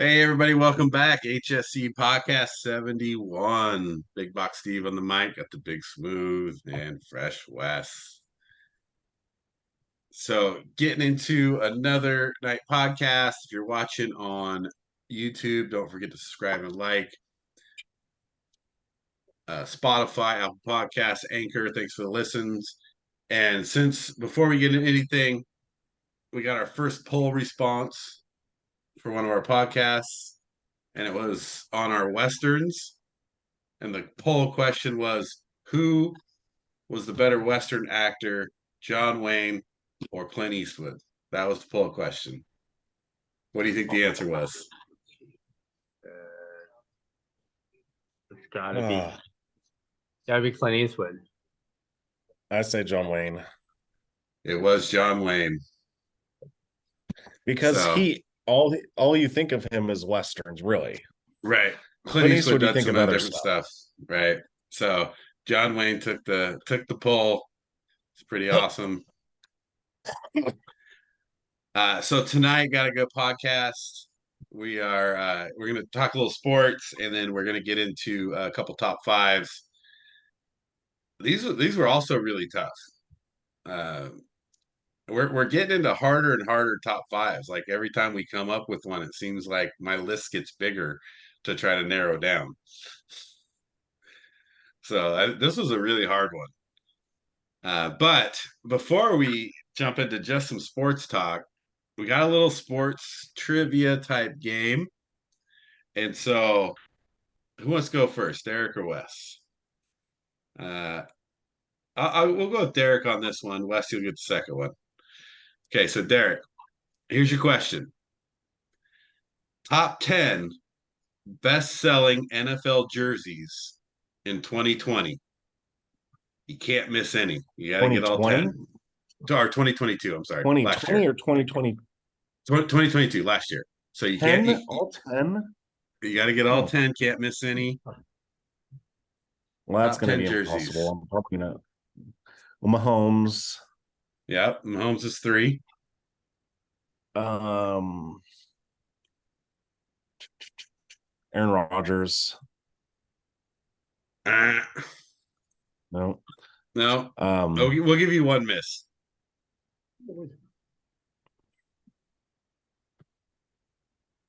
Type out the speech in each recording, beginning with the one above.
Hey everybody, welcome back. HSC Podcast 71. Big Box Steve on the mic, got the big smooth and fresh Wes. So getting into another night podcast. If you're watching on YouTube, don't forget to subscribe and like. Spotify, Apple Podcasts, Anchor, thanks for the listens. And since before we get into anything, we got our first poll response for one of our podcasts, and it was on our Westerns. And the poll question was, who was the better Western actor, John Wayne or Clint Eastwood? That was the poll question. What do you think the answer was? It's gotta be Clint Eastwood. I say John Wayne It was John Wayne. because So, all you think of him is westerns, really. right. Clint Eastwood, you done think some of other different stuff. Right. So John Wayne took the poll. It's pretty awesome. So tonight got a good podcast. We're gonna talk a little sports, and then we're gonna get into a couple top fives. These were also really tough. Uh, we're getting into harder and harder top fives. Like every time we come up with one, it seems like my list gets bigger to try to narrow down. So this was a really hard one. But before we jump into just some sports talk, we got a little sports trivia type game. And so, who wants to go first, Derek or Wes? Uh, we'll go with Derek on this one. Wes, you'll get the second one. Okay, so Derek, here's your question: Top 10 best-selling NFL jerseys in 2020. You can't miss any. You got to get all 10. 2020? Or 2022, I'm sorry. Last 2020 year. or 2020? 2022, last year. So you 10? can't. All 10? You got to get all 10. Can't miss any. Well, that's Top going to 10 be jerseys. impossible. I'm probably not. Well, Mahomes. Yep. Mahomes is 3. Aaron Rodgers. Uh, No. no. We'll give you one miss.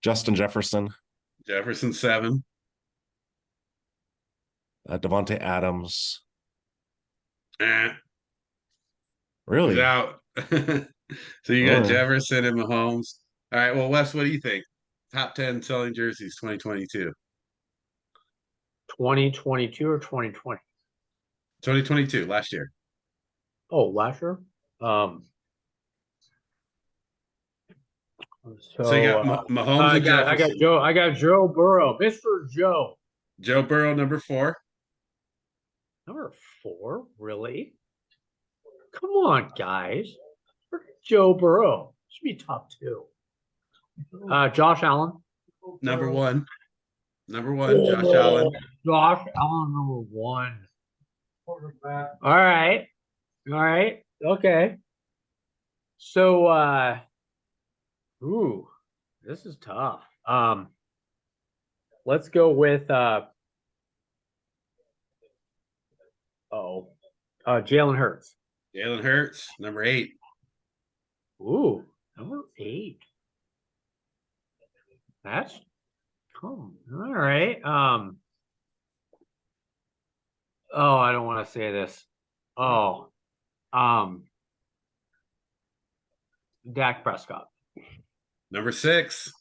Justin Jefferson. Jefferson 7. Devontae Adams. He's Really? out. So you got Jefferson and Mahomes. All right. Well, Wes, what do you think? Top 10 selling jerseys 2022. 2022 or 2020? 2022, last year. Oh, last year? So you got Mahomes and Jefferson. I got Joe Burrow, Mr. Joe. Joe Burrow, number 4. Number 4, really? Come on, guys. Joe Burrow should be top 2. Josh Allen. Number 1. Number 1, Josh Allen. Josh Allen, number 1. All right. Okay. So, this is tough. Let's go with Jalen Hurts. Jalen Hurts, number 8. Ooh, number 8. That's all right. I don't want to say this. Dak Prescott. Number 6.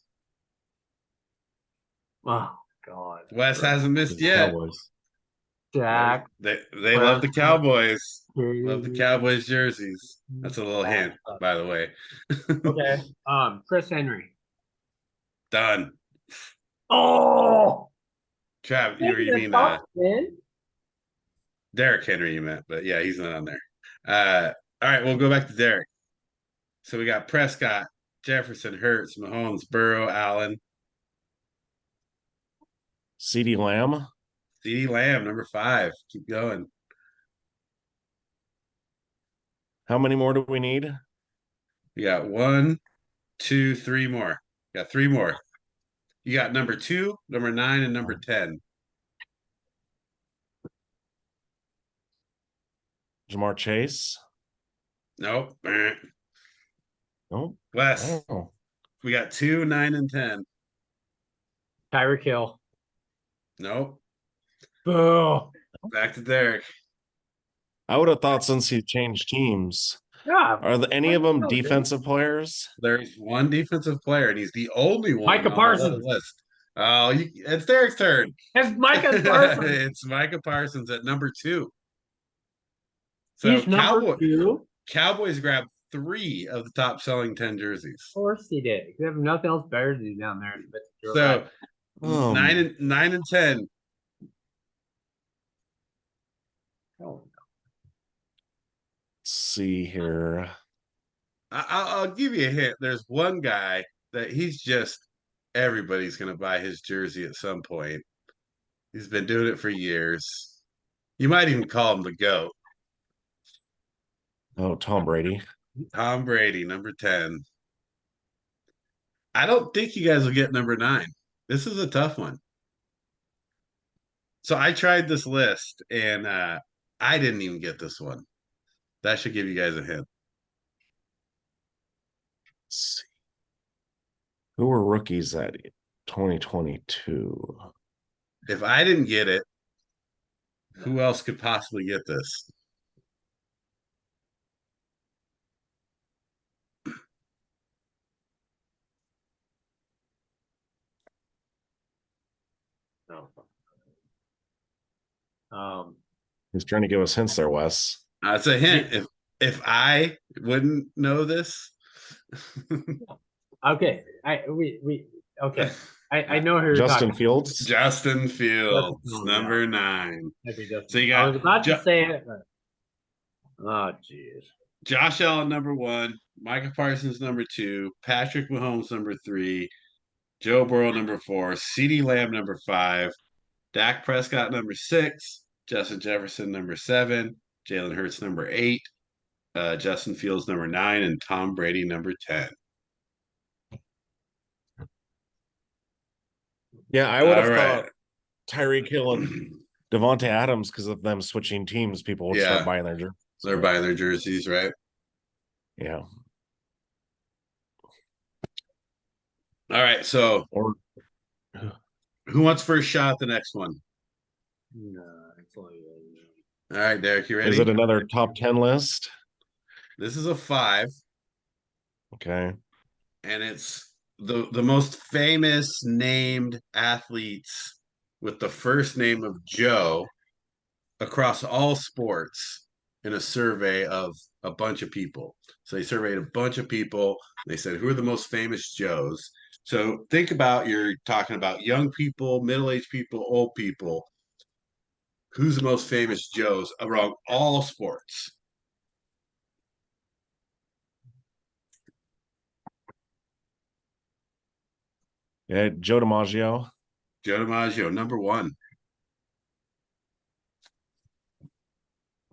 Oh God. Wes hasn't missed yet. Cowboys. Dak. They love the Cowboys. Love the Cowboys jerseys. That's a little hint, by the way. Okay. Chris Henry. Done. Oh, Trav, you mean Derrick Henry you meant, but yeah, he's not on there. All right, we'll go back to Derek. So we got Prescott, Jefferson, Hurts, Mahomes, Burrow, Allen. CeeDee Lamb. CeeDee Lamb, number 5. Keep going. How many more do we need? We got 1, 2, 3 more. Got 3 more. You got number 2, number 9, and number 10. Jamar Chase. Nope. Nope. Wes, Oh. we got 2, 9, and 10. Tyreek Hill. Nope. Boo. Back to Derek. I would have thought since he changed teams. Yeah. Are any of them No, dude. defensive players? There's one defensive player, and he's the only one Micah on Parsons. the list. Oh, it's Derek's turn. It's Micah Parsons. It's Micah Parsons at number 2. So He's number 2. Cowboys grabbed 3 of the top selling 10 jerseys. Of course he did. You have nothing else better to do down there. So 9 and 10. Oh, Let's see here. I'll give you a hint. There's one guy that everybody's going to buy his jersey at some point. He's been doing it for years. You might even call him the GOAT. Oh, Tom Brady. Tom Brady, number 10. I don't think you guys will get number 9. This is a tough one. So I tried this list, and I didn't even get this one. That should give you guys a hint. Let's see. Who were rookies at 2022? If I didn't get it, who else could possibly get this? He's trying to give us hints there, Wes. It's a hint. If I wouldn't know this, okay. I know who you're Justin talking. Fields. Justin Fields, Oh, number yeah. 9. So So you I got was about to say it. But... Oh, jeez. Josh Allen, number 1, Micah Parsons, number 2, Patrick Mahomes, number 3, Joe Burrow, number 4, CeeDee Lamb, number 5, Dak Prescott, number 6, Justin Jefferson, number 7, Jalen Hurts, number 8, Justin Fields, number 9, and Tom Brady, number 10. Yeah, I would have All right. thought Tyreek Hill and Devontae Adams, because of them switching teams, people would start buying their jerseys. They're buying their jerseys, right? Yeah. All right. So, Or who wants first shot at the next one? No, All right, Derek, you ready? is it another top 10 list? This is a 5. Okay. And it's the most famous named athletes with the first name of Joe across all sports in a survey of a bunch of people. So they surveyed a bunch of people. They said, who are the most famous Joes? So think about, you're talking about young people, middle-aged people, old people. Who's the most famous Joes around all sports? Yeah, Joe DiMaggio. Joe DiMaggio, number 1.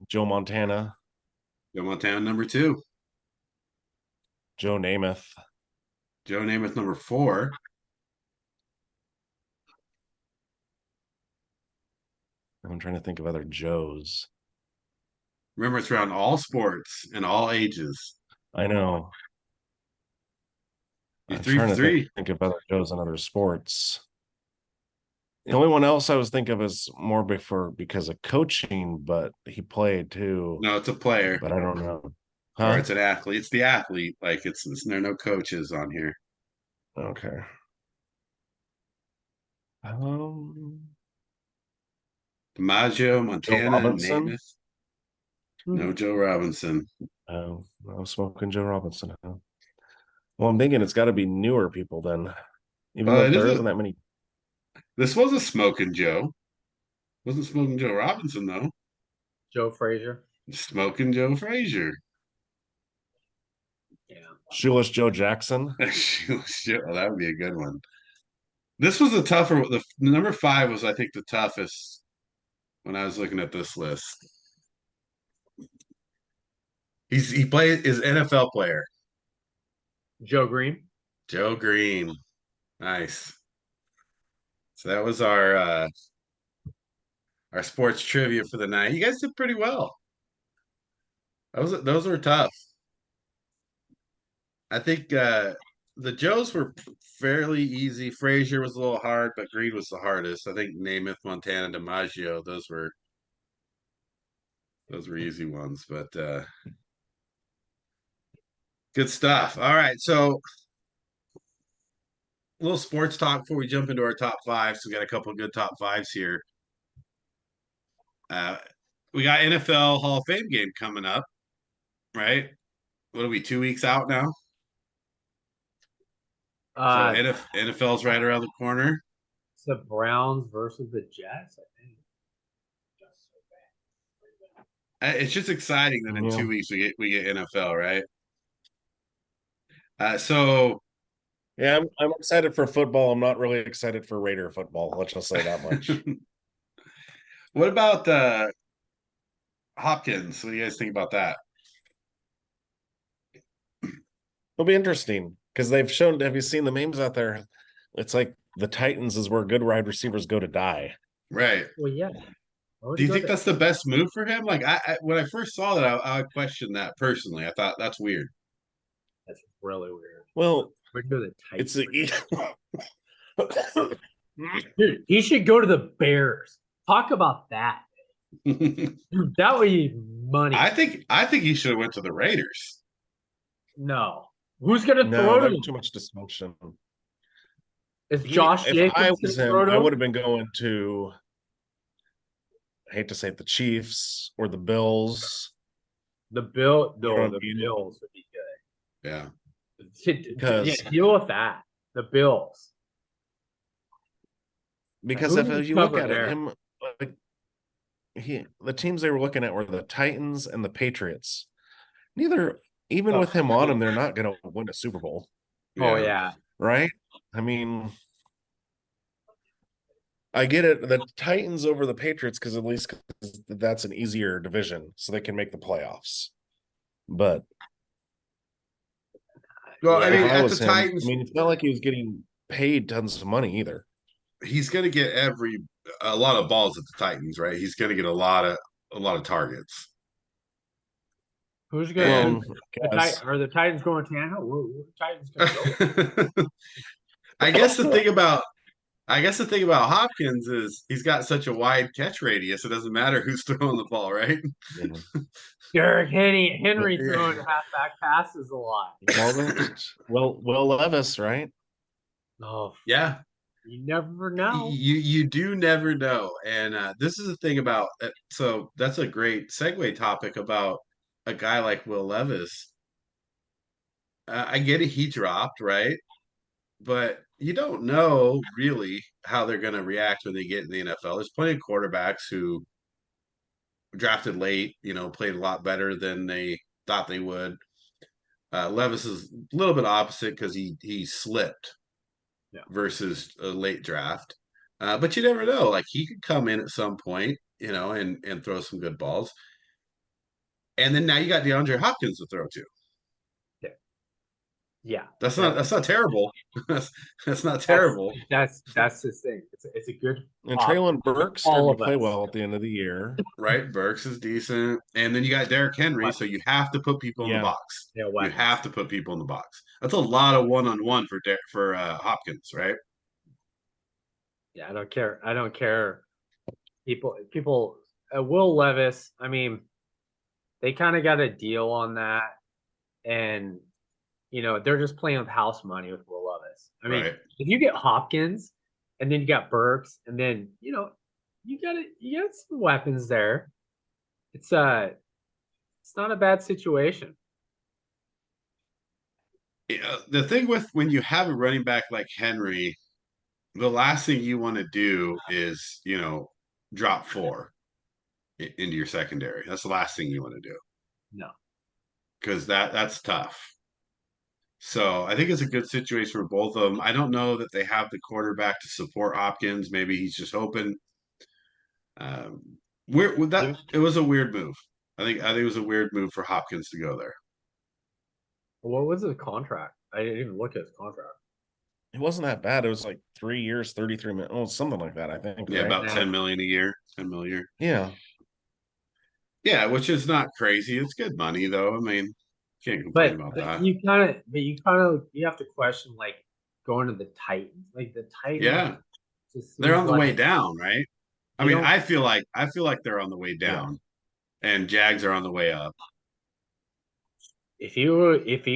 Joe Montana. Joe Montana, number 2. Joe Namath. Joe Namath, number 4. I'm trying to think of other Joes. Remember, it's around all sports and all ages. I know. You're I'm 3 trying for to 3. think of other Joes in other sports. The only one else I was thinking of is more because of coaching, but he played too. No, it's a player. But I don't know. Or it's an athlete. It's the athlete. Like there are no coaches on here. Okay. DiMaggio, Montana, Robinson? Namath. No Joe Robinson. Oh, I was smoking Joe Robinson. Well, I'm thinking it's got to be newer people then. Even though there isn't that many. This was a smoking Joe. Wasn't smoking Joe Robinson, though. Joe Frazier. Smoking Joe Frazier. Yeah. Shoeless Joe Jackson. Shoeless Joe. Oh, that would be a good one. This was the tougher. The number 5 was, I think, the toughest when I was looking at this list. He played is NFL player. Joe Green. Joe Green. Nice. So that was our sports trivia for the night. You guys did pretty well. Those were tough. I think the Joes were fairly easy. Frazier was a little hard, but Greed was the hardest. I think Namath, Montana, DiMaggio, those were easy ones, but good stuff. All right, so a little sports talk before we jump into our top five. So we got a couple of good top fives here. We got NFL Hall of Fame game coming up, right? What are we, 2 weeks out now? So NFL's right around the corner. It's the Browns versus the Jets, I think. It's just exciting that in 2 weeks we get NFL, right? So yeah, I'm excited for football. I'm not really excited for Raider football. Let's just say that much. What about Hopkins? What do you guys think about that? It'll be interesting because they've shown. Have you seen the memes out there? It's like the Titans is where good wide receivers go to die. Right. Well, yeah. Do you think that's the best move for him? Like, I when I first saw that, I questioned that personally. I thought that's weird. That's really weird. Well, Where do the Titans? Dude, he should go to the Bears. Talk about that. Dude, that would be money. I think he should have went to the Raiders. No. Who's gonna throw to him? Too much dysfunction. Is Josh if I was him, I would have been going to, I hate to say it, the Chiefs or the Bills. The Bills would be good. Yeah. Because deal with that. The Bills. Because if you look at it, the teams they were looking at were the Titans and the Patriots. Even with him on them, they're not going to win a Super Bowl. Oh yeah, right. I mean, I get it. The Titans over the Patriots because at least that's an easier division, so they can make the playoffs. But well, I mean, at the Titans, it's not like he was getting paid tons of money either. He's going to get a lot of balls at the Titans, right? He's going to get a lot of targets. Who's going to are the Titans going to Tannehill? Where the Titans going to go? I guess the thing about Hopkins is he's got such a wide catch radius. It doesn't matter who's throwing the ball, right? Yeah. Derrick Henry throwing halfback passes a lot. Will Levis, right? Oh yeah. You never know. You do never know, and this is the thing about. So that's a great segue topic about a guy like Will Levis. I get it, he dropped, right? But you don't know really how they're going to react when they get in the NFL. There's plenty of quarterbacks who drafted late, played a lot better than they thought they would. Levis is a little bit opposite because he slipped versus a late draft. But you never know. Like, he could come in at some point, and throw some good balls. And then now you got DeAndre Hopkins to throw to. Yeah, that's not terrible. that's not terrible. That's the thing. It's a good. And Treylon Burks started to play well at the end of the year, right? Burks is decent, and then you got Derrick Henry, so you have to put people in the box. Yeah, you have to put people in the box. That's a lot of one-on-one for Hopkins, right? Yeah, I don't care. People. Will Levis. I mean, they kind of got a deal on that, and they're just playing with house money with Will Levis. I mean, if you get Hopkins, and then you got Burks, and then you got some weapons there. It's not a bad situation. The thing with when you have a running back like Henry, the last thing you want to do is drop 4 into your secondary. That's the last thing you want to do. No, because that's tough. So I think it's a good situation for both of them. I don't know that they have the quarterback to support Hopkins. Maybe he's just hoping. It was a weird move. I think it was a weird move for Hopkins to go there. What was his contract? I didn't even look at his contract. It wasn't that bad. It was like 3 years, 33 million. Oh, something like that, I think. Yeah, right? about 10 million a year. 10 million a year. Yeah. Yeah, which is not crazy. It's good money though. I mean, can't complain about that. You have to question like going to the Titans. Like the Titans, Yeah, just they're seems on the like way down, right? I they mean, don't. I feel like they're on the way down, and Jags are on the way up. If you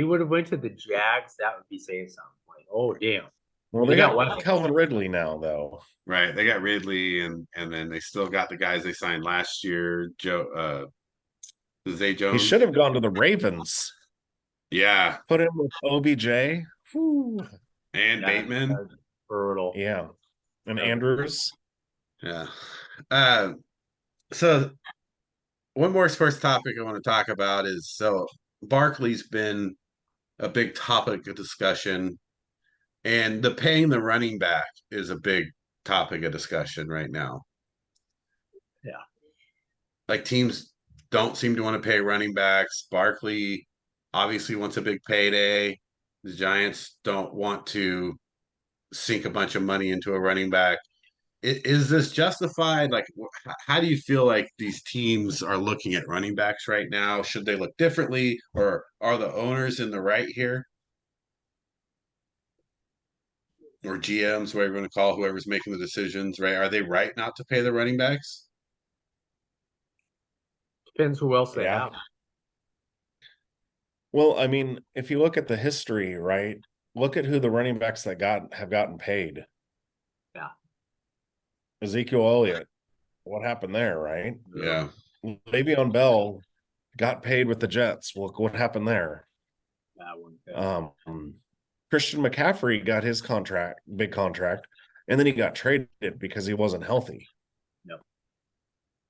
would have went to the Jags, that would be saying something. Like, oh damn. Well, they got Calvin Ridley now, though. Right. They got Ridley, and then they still got the guys they signed last year. Zay Jones. He should have gone to the Ravens. Yeah. Put him with OBJ. Whew. And Bateman. Brutal. Yeah. And Andrews. Yeah. So one more sports topic I want to talk about is Barkley's been a big topic of discussion, and the paying the running back is a big topic of discussion right now. Yeah. Like teams don't seem to want to pay running backs. Barkley obviously wants a big payday. The Giants don't want to sink a bunch of money into a running back. Is this justified? Like, how do you feel like these teams are looking at running backs right now? Should they look differently, or are the owners in the right here? Or GMs, whatever you want to call whoever's making the decisions, right? Are they right not to pay the running backs? Depends who else they have. Well, I mean, if you look at the history, right? Look at who the running backs that have gotten paid. Yeah. Ezekiel Elliott. What happened there, right? Yeah. Le'Veon Bell got paid with the Jets. Look what happened there. That one. Christian McCaffrey got his big contract, and then he got traded because he wasn't healthy. Yep.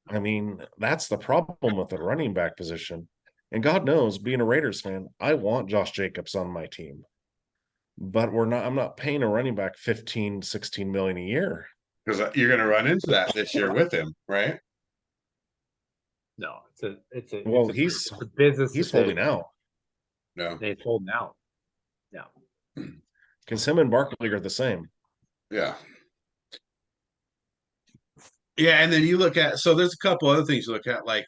I mean, that's the problem with the running back position. And God knows, being a Raiders fan, I want Josh Jacobs on my team. But I'm not paying a running back 15, 16 million a year. Because you're going to run into that this year with him, right? No, it's a business. He's holding out. No, he's holding out. No, because him and Barkley are the same. Yeah. Yeah, and then you look at there's a couple other things you look at, like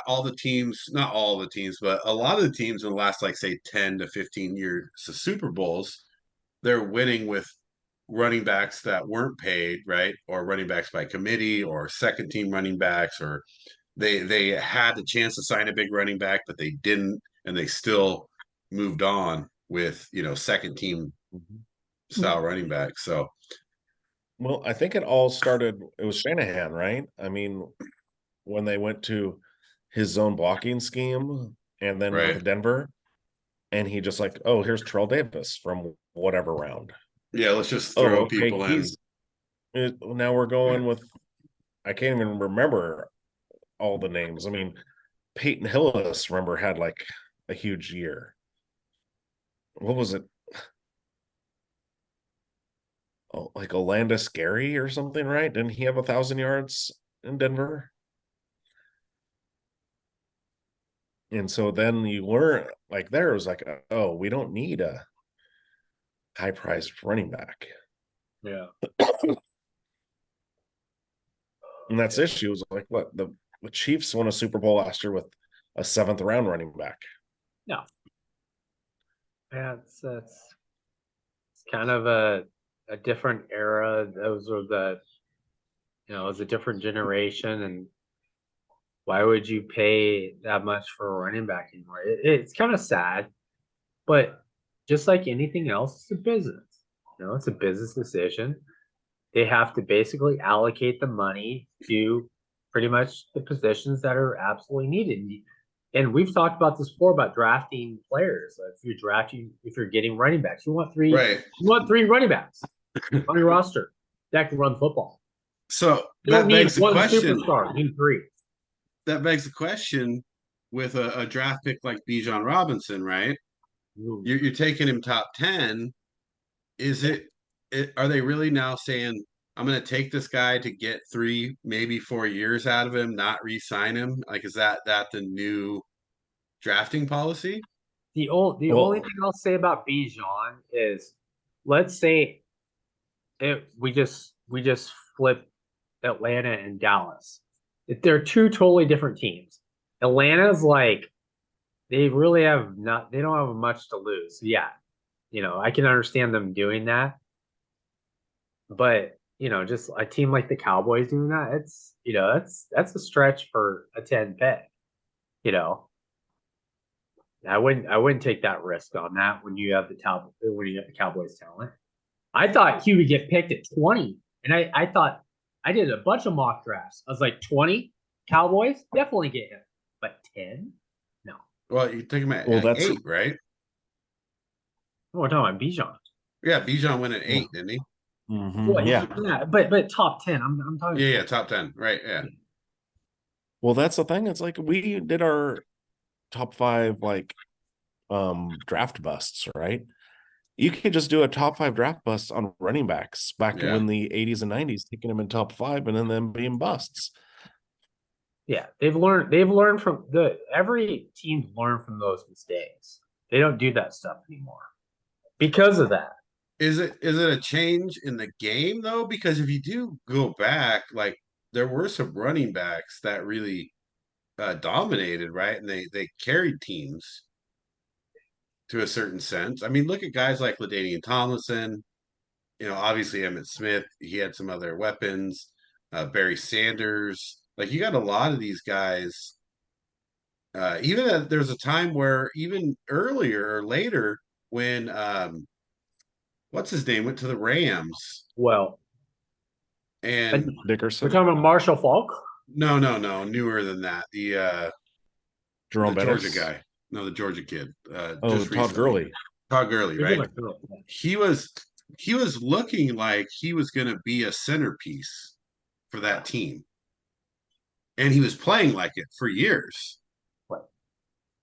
all the teams, not all the teams, but a lot of the teams in the last like say 10 to 15 years of Super Bowls, they're winning with running backs that weren't paid, right? Or running backs by committee, or second team running backs, or they had the chance to sign a big running back, but they didn't, and they still moved on with second team style running back. So well, I think it all started, it was Shanahan, right? I mean, when they went to his zone blocking scheme and then with Denver, and he just like, oh, here's Terrell Davis from whatever round. Yeah, let's just throw people in. Now we're going with, I can't even remember all the names. I mean, Peyton Hillis, remember, had like a huge year. What was it? Oh, like Olandis Gary or something, right? Didn't he have 1,000 yards in Denver? And so then you learn, like, there it was like, oh, we don't need a high-priced running back. Yeah. And that's the issue. Is like, what, the Chiefs won a Super Bowl last year with a 7th round running back. No. Yeah, it's kind of a different era. Those were it was a different generation, and why would you pay that much for a running back anymore? It's kind of sad, but just like anything else, it's a business. It's a business decision. They have to basically allocate the money to pretty much the positions that are absolutely needed. And we've talked about this before about drafting players. If you're getting running backs, you want three. Right. You want 3 running backs on your roster that can run football. So that begs the question. Superstar, need 3. That begs the question with a draft pick like Bijan Robinson, right? You're taking him top 10. Are they really now saying, I'm going to take this guy to get 3, maybe 4 years out of him, not re-sign him? Like, is that the new drafting policy? The only thing I'll say about Bijan is, let's say we just flipped Atlanta and Dallas. They're two totally different teams. Atlanta's like they really have not. They don't have much to lose. Yeah, I can understand them doing that, but just a team like the Cowboys doing that, it's that's a stretch for a 10 pick. I wouldn't take that risk on that when you have the Cowboys talent. I thought he would get picked at 20, and I thought I did a bunch of mock drafts. I was like 20 Cowboys definitely get him, but 10, no. Well, you take him at that's 8, right? We're talking about Bijan. Yeah, Bijan went at 8, didn't he? Mm-hmm. Well, yeah, but top 10. I'm talking. Yeah, top 10, right? Yeah. Well, that's the thing. It's like we did our top 5 draft busts, right? You could just do a top 5 draft busts on running backs back in the 80s and 90s, taking them in top 5 and then them being busts. Yeah, they've learned from every team's learned from those mistakes. They don't do that stuff anymore because of that. Is it a change in the game though? Because if you do go back, like there were some running backs that really dominated, right? And they carried teams to a certain sense. I mean, look at guys like LaDainian Tomlinson. Obviously Emmitt Smith. He had some other weapons. Barry Sanders. Like you got a lot of these guys. Even there's a time where even earlier or later when what's his name went to the Rams. Well, and Dickerson. We're talking about Marshall Faulk. No, newer than that. The Jerome the Bettis? Georgia guy. No, the Georgia kid. Todd Gurley. Todd Gurley, right? He was looking like he was going to be a centerpiece for that team, and he was playing like it for years.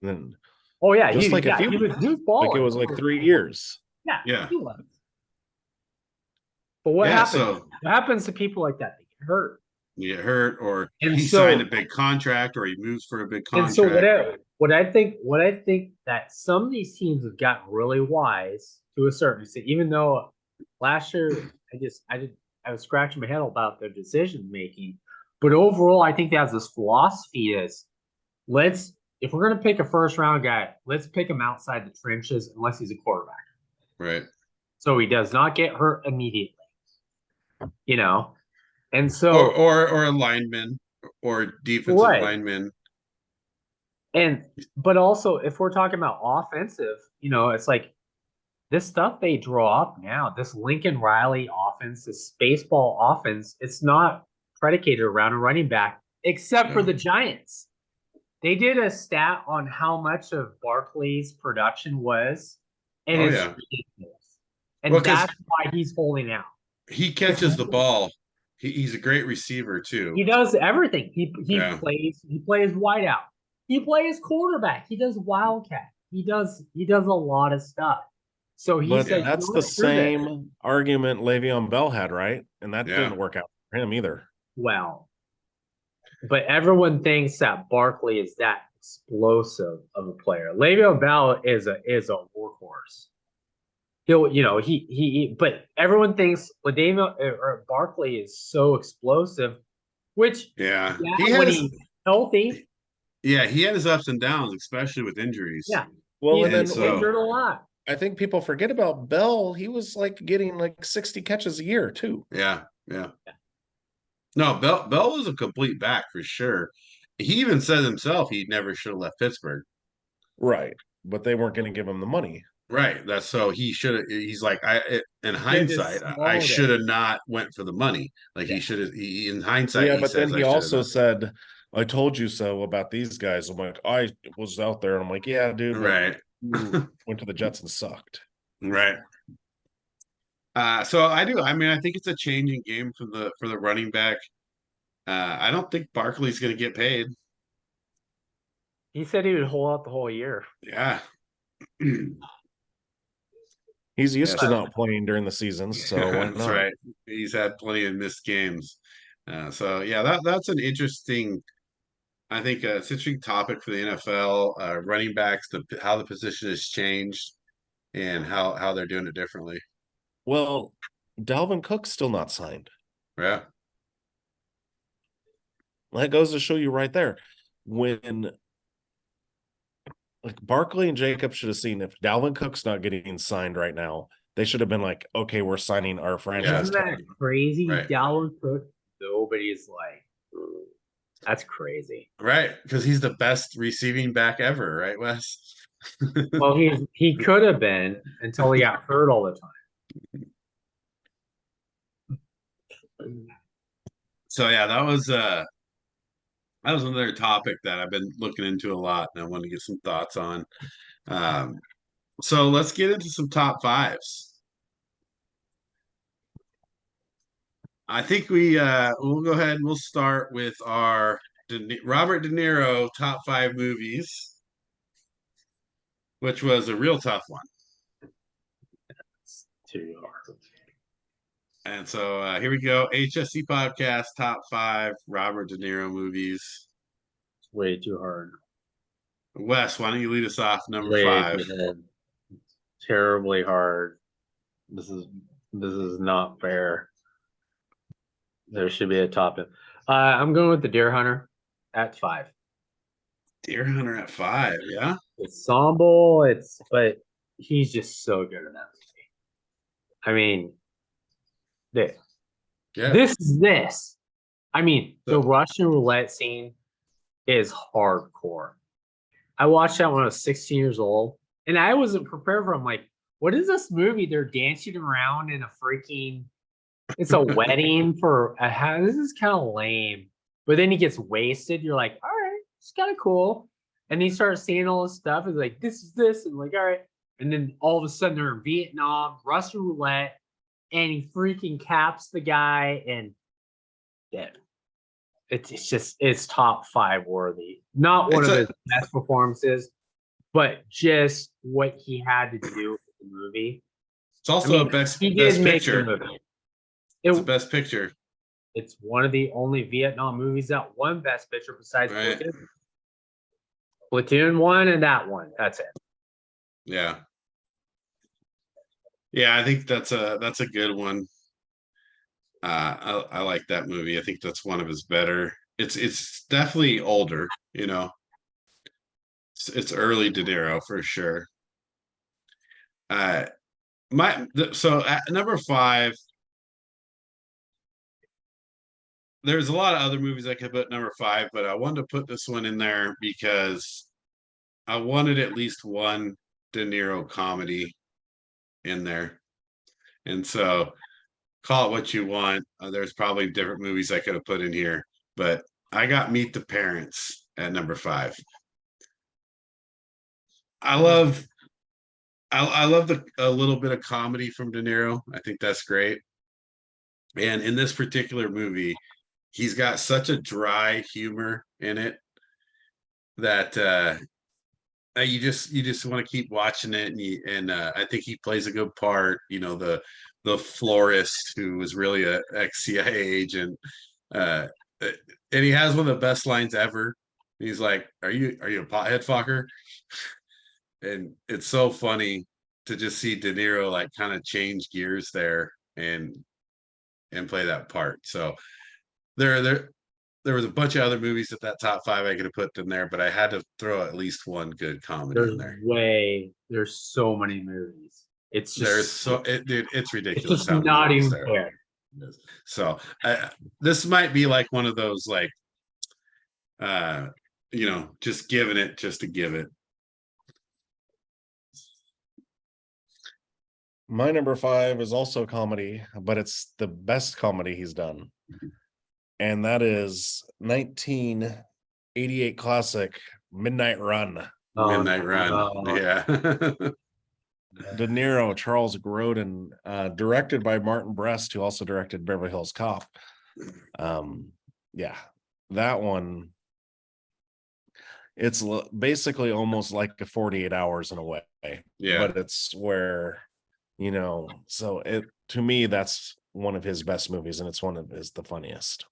Then, oh yeah, just he was balling. Like it was like 3 years. Yeah. He was. But what happens? So, what happens to people like that? They get hurt. You get hurt, or he signed a big contract, or he moves for a big contract. And so what I think that some of these teams have gotten really wise to a certain extent, even though last year I was scratching my head about their decision making. But overall, I think that's this philosophy is if we're gonna pick a first round guy, let's pick him outside the trenches unless he's a quarterback. Right. So he does not get hurt immediately. And so or a lineman or defensive lineman. But also if we're talking about offensive, it's like this stuff they draw up now, this Lincoln Riley offense, this baseball offense, it's not predicated around a running back, except for the Giants. They did a stat on how much of Barkley's production was, and it's ridiculous. And that's why he's holding out. He catches the ball. He's a great receiver too. He does everything. He plays wideout. He plays quarterback. He does wildcat. He does a lot of stuff. So that's the same argument Le'Veon Bell had, right? And that didn't work out for him either. Well, but everyone thinks that Barkley is that explosive of a player. Le'Veon Bell is a workhorse. But everyone thinks Barkley is so explosive, which when he's healthy. Yeah, he had his ups and downs, especially with injuries. Yeah. Well, he's injured a lot. I think people forget about Bell. He was getting 60 catches a year too. Yeah. No, Bell was a complete back for sure. He even said himself he never should have left Pittsburgh. Right, but they weren't going to give him the money. Right. That's so he should have. He's like, in hindsight, I should have not went for the money. He should have. In hindsight, yeah. But then he also said, "I told you so" about these guys. I'm like, I was out there, and I'm like, yeah, dude. Right. Went to the Jets and sucked. Right. So I do. I mean, I think it's a changing game for the running back. I don't think Barkley's going to get paid. He said he would hold out the whole year. Yeah. He's used to not playing during the season, so why not? That's right. He's had plenty of missed games. So yeah, that's an interesting. I think it's an interesting topic for the NFL. Running backs, how the position has changed, and how they're doing it differently. Well, Dalvin Cook's still not signed. Yeah. That goes to show you right there. When like Barkley and Jacob should have seen if Dalvin Cook's not getting signed right now, they should have been like, okay, we're signing our franchise. Isn't that crazy? Right. Dalvin Cook, nobody's like, that's crazy. Right. Because he's the best receiving back ever, right, Wes? Well, he could have been until he got hurt all the time. So yeah, that was another topic that I've been looking into a lot and I want to get some thoughts on. So let's get into some top fives. I think we'll go ahead and we'll start with our Robert De Niro top 5 movies, which was a real tough one. It's too hard. And so here we go. HSC Podcast top 5 Robert De Niro movies. It's way too hard. Wes, why don't you lead us off number Way 5? too hard. Terribly hard. This is not fair. There should be a top. I'm going with the Deer Hunter at 5. Deer Hunter at 5, yeah. It's ensemble. But he's just so good in that movie. I mean, this. I mean, the Russian roulette scene is hardcore. I watched that when I was 16 years old, and I wasn't prepared for it. I'm like, what is this movie? They're dancing around in a freaking. It's a wedding for a house. This is kind of lame. But then he gets wasted. You're like, all right, it's kind of cool. And he starts seeing all this stuff. It's like, this is this. And like, all right. And then all of a sudden they're in Vietnam, Russian roulette, and he freaking caps the guy. And yeah, it's top 5 worthy. Not one of his best performances, but just what he had to do with the movie. It's also a best picture. It's the best picture. It's one of the only Vietnam movies that won Best Picture besides Platoon. Platoon won and that one. That's it. Yeah. Yeah, I think that's a good one. I like that movie. I think that's one of his better. It's definitely older, you know. It's early De Niro for sure. So at number 5. There's a lot of other movies I could put number 5, but I wanted to put this one in there because I wanted at least one De Niro comedy in there. And so call it what you want. There's probably different movies I could have put in here, but I got Meet the Parents at number 5. I love a little bit of comedy from De Niro. I think that's great. And in this particular movie, he's got such a dry humor in it that you just want to keep watching it, and I think he plays a good part. You know, the florist who was really a ex-CIA agent, and he has one of the best lines ever. He's like, "Are you a pothead fucker?" And it's so funny to just see De Niro like kind of change gears there and play that part. So there was a bunch of other movies at that top 5 I could have put in there, but I had to throw at least one good comedy in there. There's so many movies. It's just dude, it's ridiculous. It's just not even fair. So this might be like one of those like, just giving it just to give it. My number 5 is also comedy, but it's the best comedy he's done. And that is 1988 classic Midnight Run. Midnight Run. Yeah. De Niro, Charles Grodin, directed by Martin Brest, who also directed Beverly Hills Cop. Yeah, that one. It's basically almost like a 48 hours in a way. Yeah. But it's where, so to me, that's one of his best movies, and it's one of the funniest.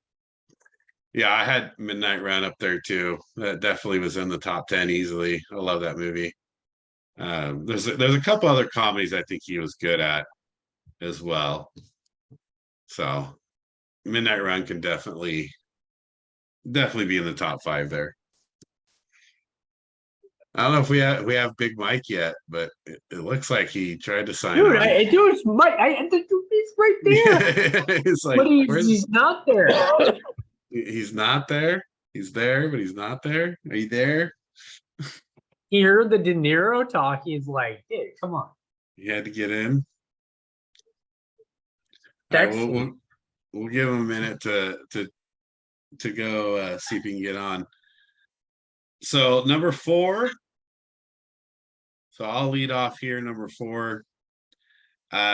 Yeah, I had Midnight Run up there too. That definitely was in the top 10 easily. I love that movie. There's a couple other comedies I think he was good at as well. So Midnight Run can definitely be in the top 5 there. I don't know if we have Big Mike yet, but it looks like he tried to sign Dude, on. dude, Mike, he's right there. It's like, but he's not there. He's not there. He's there, but he's not there. Are you there? He heard the De Niro talk. He's like, "Dude, come on." He had to get in. All right, we'll give him a minute to go see if he can get on. So number 4. So I'll lead off here. Number 4.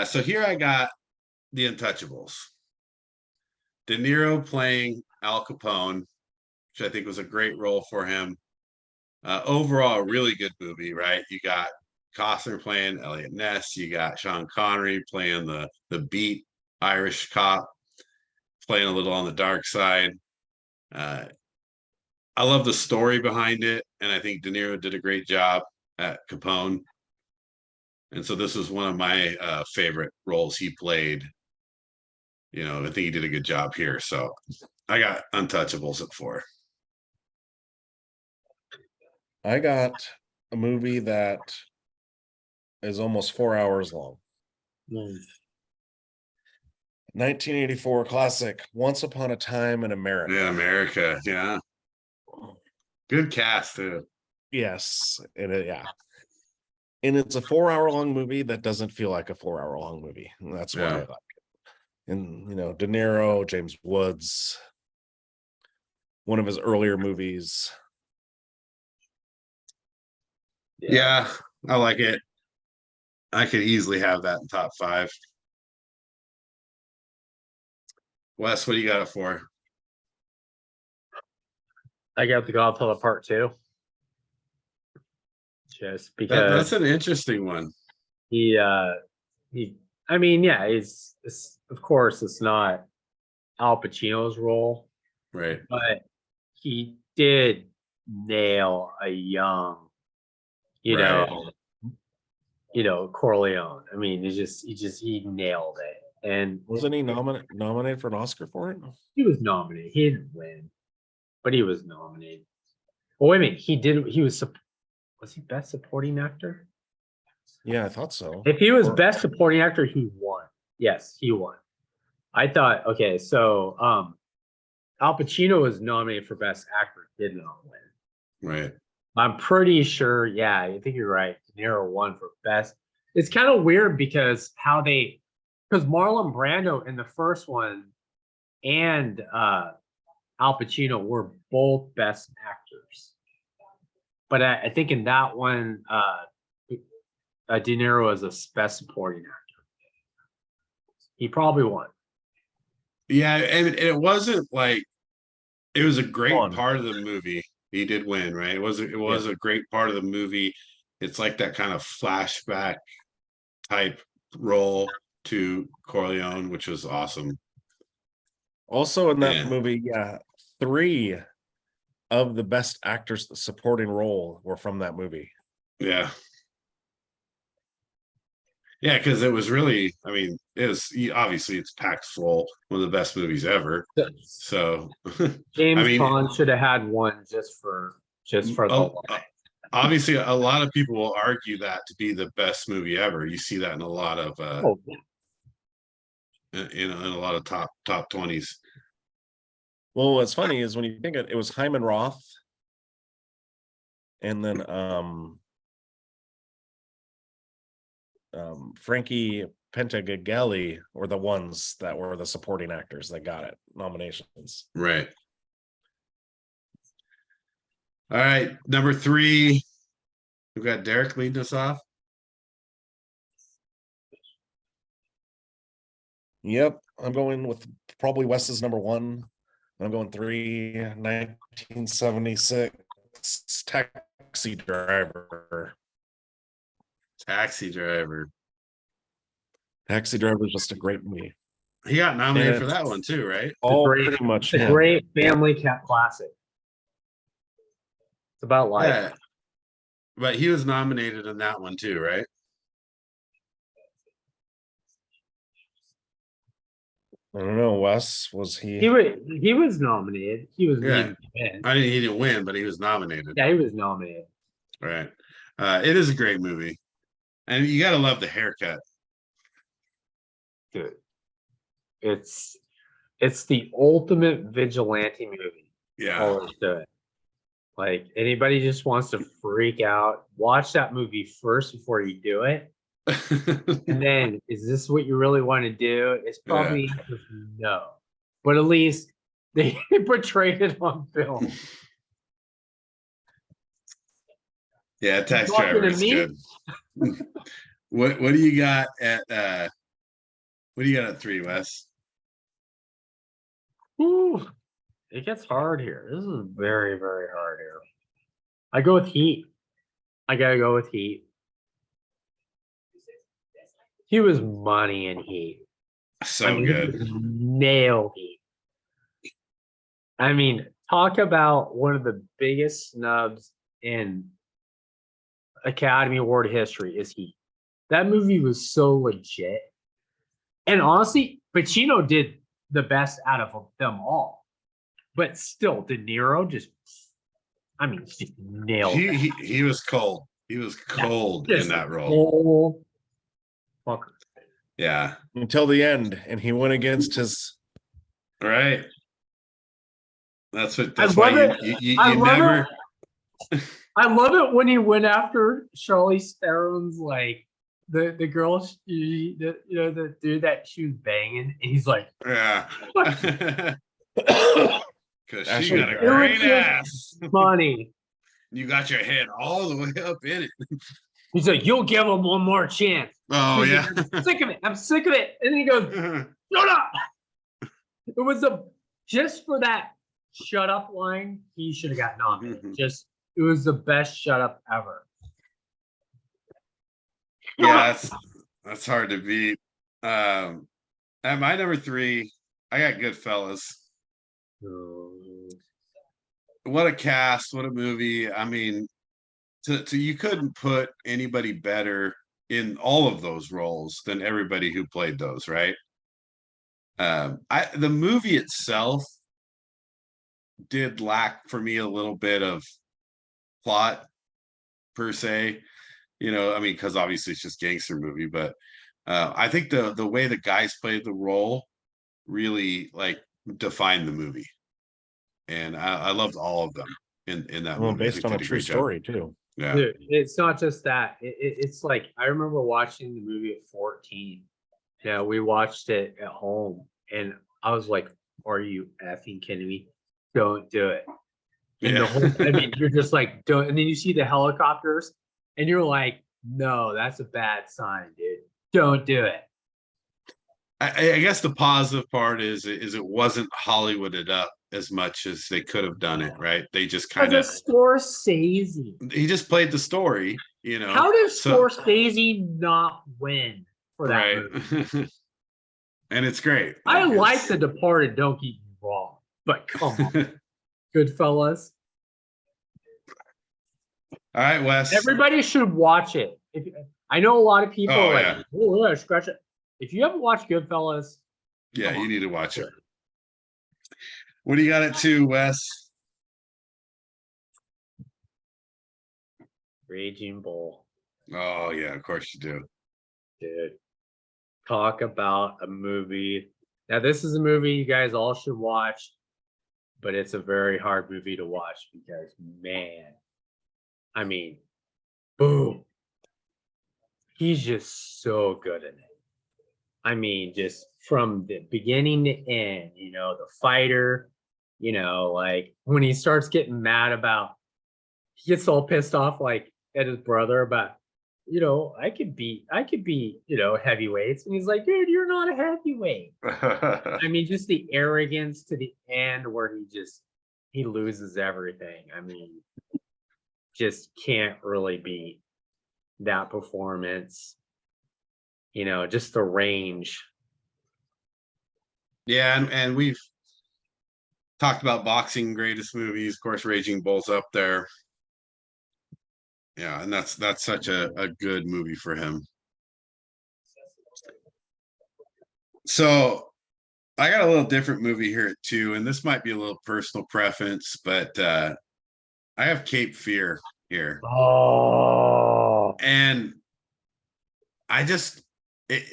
So here I got The Untouchables. De Niro playing Al Capone, which I think was a great role for him. Overall, a really good movie, right? You got Costner playing Elliot Ness. You got Sean Connery playing the beat Irish cop, playing a little on the dark side. I love the story behind it, and I think De Niro did a great job at Capone. And so this is one of my favorite roles he played. I think he did a good job here. So I got Untouchables at 4. I got a movie that is almost 4 hours long. 1984 classic, Once Upon a Time in America. Yeah, America. Yeah. Good cast, too. Yes. Yeah. And it's a 4 hour long movie that doesn't feel like a 4 hour long movie. And that's why I like it. And, De Niro, James Woods, one of his earlier movies. Yeah, I like it. I could easily have that in top 5. Wes, what do you got it for? I got The Godfather Part 2. Just because that's an interesting one. I mean, yeah, it's of course it's not Al Pacino's role, right? But he did nail a young, Corleone. I mean, he nailed it. And wasn't he nominated for an Oscar for it? He was nominated. He didn't win, but he was nominated. Oh, wait a minute. He was he best supporting actor? Yeah, I thought so. If he was best supporting actor, he won. Yes, he won. I thought, okay, so Al Pacino was nominated for best actor, did not win. Right. I'm pretty sure, yeah, I think you're right. De Niro won for best. It's kind of weird because Marlon Brando in the first one and Al Pacino were both best actors. But I think in that one, De Niro is a best supporting actor. He probably won. Yeah, and it wasn't like it was a great part of the movie. He did win, right? It was a great part of the movie. It's like that kind of flashback type role to Corleone, which was awesome. Also in that movie, 3 of the best actors supporting role were from that movie. Yeah. Yeah, because it was really, I mean, obviously it's packed full, one of the best movies ever. So James Bond should have had one just for obviously a lot of people will argue that to be the best movie ever. You see that in a lot of in a lot of top 20s. Well, what's funny is when you think it was Hyman Roth and then Frankie Pentageli were the ones that were the supporting actors that got it nominations. Right. All right, number 3, we've got Derek leading us off. Yep, I'm going with probably Wes's number 1. I'm going 3, 1976, Taxi Driver. Taxi Driver. Taxi Driver is just a great movie. He got nominated for that one too, right? Pretty much. It's a great family classic. It's about life. Yeah. But he was nominated in that one too, right? I don't know. Wes, was he? He was nominated. He was Yeah. named to win. I mean, he didn't win, but he was nominated. Yeah, he was nominated. Right. It is a great movie, and you gotta love the haircut. Dude, it's the ultimate vigilante movie. Yeah. All there is to it. Like anybody just wants to freak out, watch that movie first before you do it. And then, is this what you really want to do? It's probably no. But at least they portrayed it on film. Yeah, Taxi Talking Driver to is me? good. What do you got at 3, Wes? Ooh, it gets hard here. This is very, very hard here. I go with Heat. I gotta go with Heat. He was money in Heat. So He good. nailed Heat. I mean, talk about one of the biggest snubs in Academy Award history is Heat. That movie was so legit. And honestly, Pacino did the best out of them all. But still, De Niro just nailed it. He was cold. He was cold in that role. Whole fucker. Yeah. Until the end, and he went against his. Right. That's why you never. I love it when he went after Charlize Theron's like the girl, the dude that she was banging, and he's like, Yeah. Because she got a great ass. Funny. You got your head all the way up in it. He's like, you'll give him one more chance. Oh, yeah. Like, I'm sick of it. I'm sick of it. And then he goes, shut up. It was just for that shut up line, he should have got nominated. It was the best shut up ever. Yeah, that's hard to beat. At my number 3, I got Goodfellas. What a cast, what a movie. I mean, you couldn't put anybody better in all of those roles than everybody who played those, right? The movie itself did lack for me a little bit of plot per se, I mean, because obviously it's just gangster movie, but I think the way the guys played the role really like defined the movie, and I loved all of them in that movie. Based on a true story too. Yeah. Dude, it's not just that. It's like I remember watching the movie at 14. Yeah, we watched it at home, and I was like, "Are you effing kidding me? Don't do it." And the whole, I mean, you're just like, don't. And then you see the helicopters, and you're like, "No, that's a bad sign, dude. Don't do it." I guess the positive part is it wasn't Hollywooded up as much as they could have done it, right? They just kind of Scorsese. He just played the story, How did Scorsese not win for that movie? And it's great. I like The Departed, don't get me wrong, but come on. Goodfellas. All right, Wes. Everybody should watch it. I know a lot of people are like, "Oh, yeah, scratch it." If you haven't watched Goodfellas, you need to watch it. What do you got at 2, Wes? Raging Bull. Oh yeah, of course you do. Dude, talk about a movie. Now, this is a movie you guys all should watch, but it's a very hard movie to watch because, man, I mean, boom. He's just so good in it. I mean, just from the beginning to end, the fighter, like when he starts getting mad he gets all pissed off like at his brother about, I could be, heavyweights. And he's like, dude, you're not a heavyweight. I mean, just the arrogance to the end where he loses everything. I mean, just can't really beat that performance. Just the range. Yeah, and we've talked about boxing greatest movies. Of course, Raging Bull's up there. Yeah, and that's such a good movie for him. So I got a little different movie here too, and this might be a little personal preference, but I have Cape Fear here, Oh, and I just it,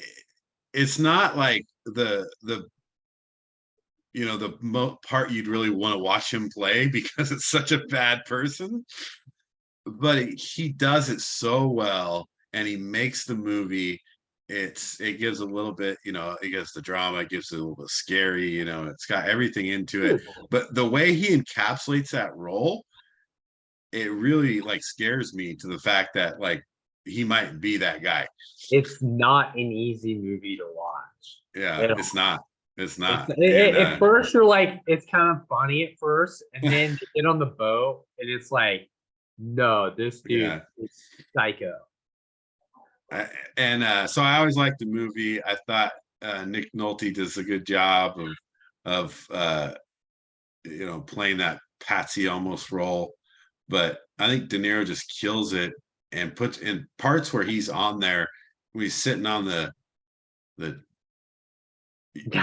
it's not like the the part you'd really want to watch him play because it's such a bad person, but he does it so well, and he makes the movie. It gives a little bit, it gives the drama, it gives it a little bit scary, it's got everything into it. But the way he encapsulates that role, it really like scares me to the fact that like he might be that guy. it's not an easy movie to watch. Yeah, At it's all. not. It's not. At first, you're like, it's kind of funny at first, and then you get on the boat, and it's like, no, this dude Yeah. is psycho. So I always liked the movie. I thought Nick Nolte does a good job of playing that patsy almost role, but I think De Niro just kills it and puts in parts where he's on there when he's sitting on the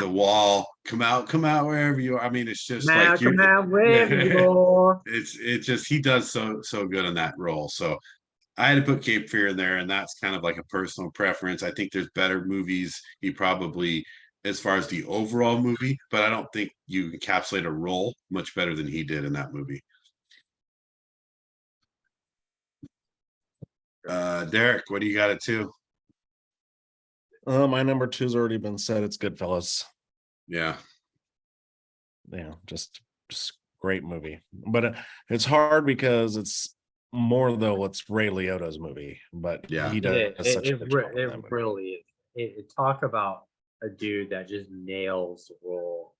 wall. Come out wherever you are. I mean, it's just Now, like you're come out wherever you are. it's just he does so good in that role. So I had to put Cape Fear in there, and that's kind of like a personal preference. I think there's better movies he probably, as far as the overall movie, but I don't think you encapsulate a role much better than he did in that movie. Derek, what do you got it to? My number 2's already been said. It's Goodfellas. Yeah. Just great movie. But it's hard because it's more though it's Ray Liotta's movie, but Yeah. he does such a good job in that movie. Really is. Talk about a dude that just nails the role.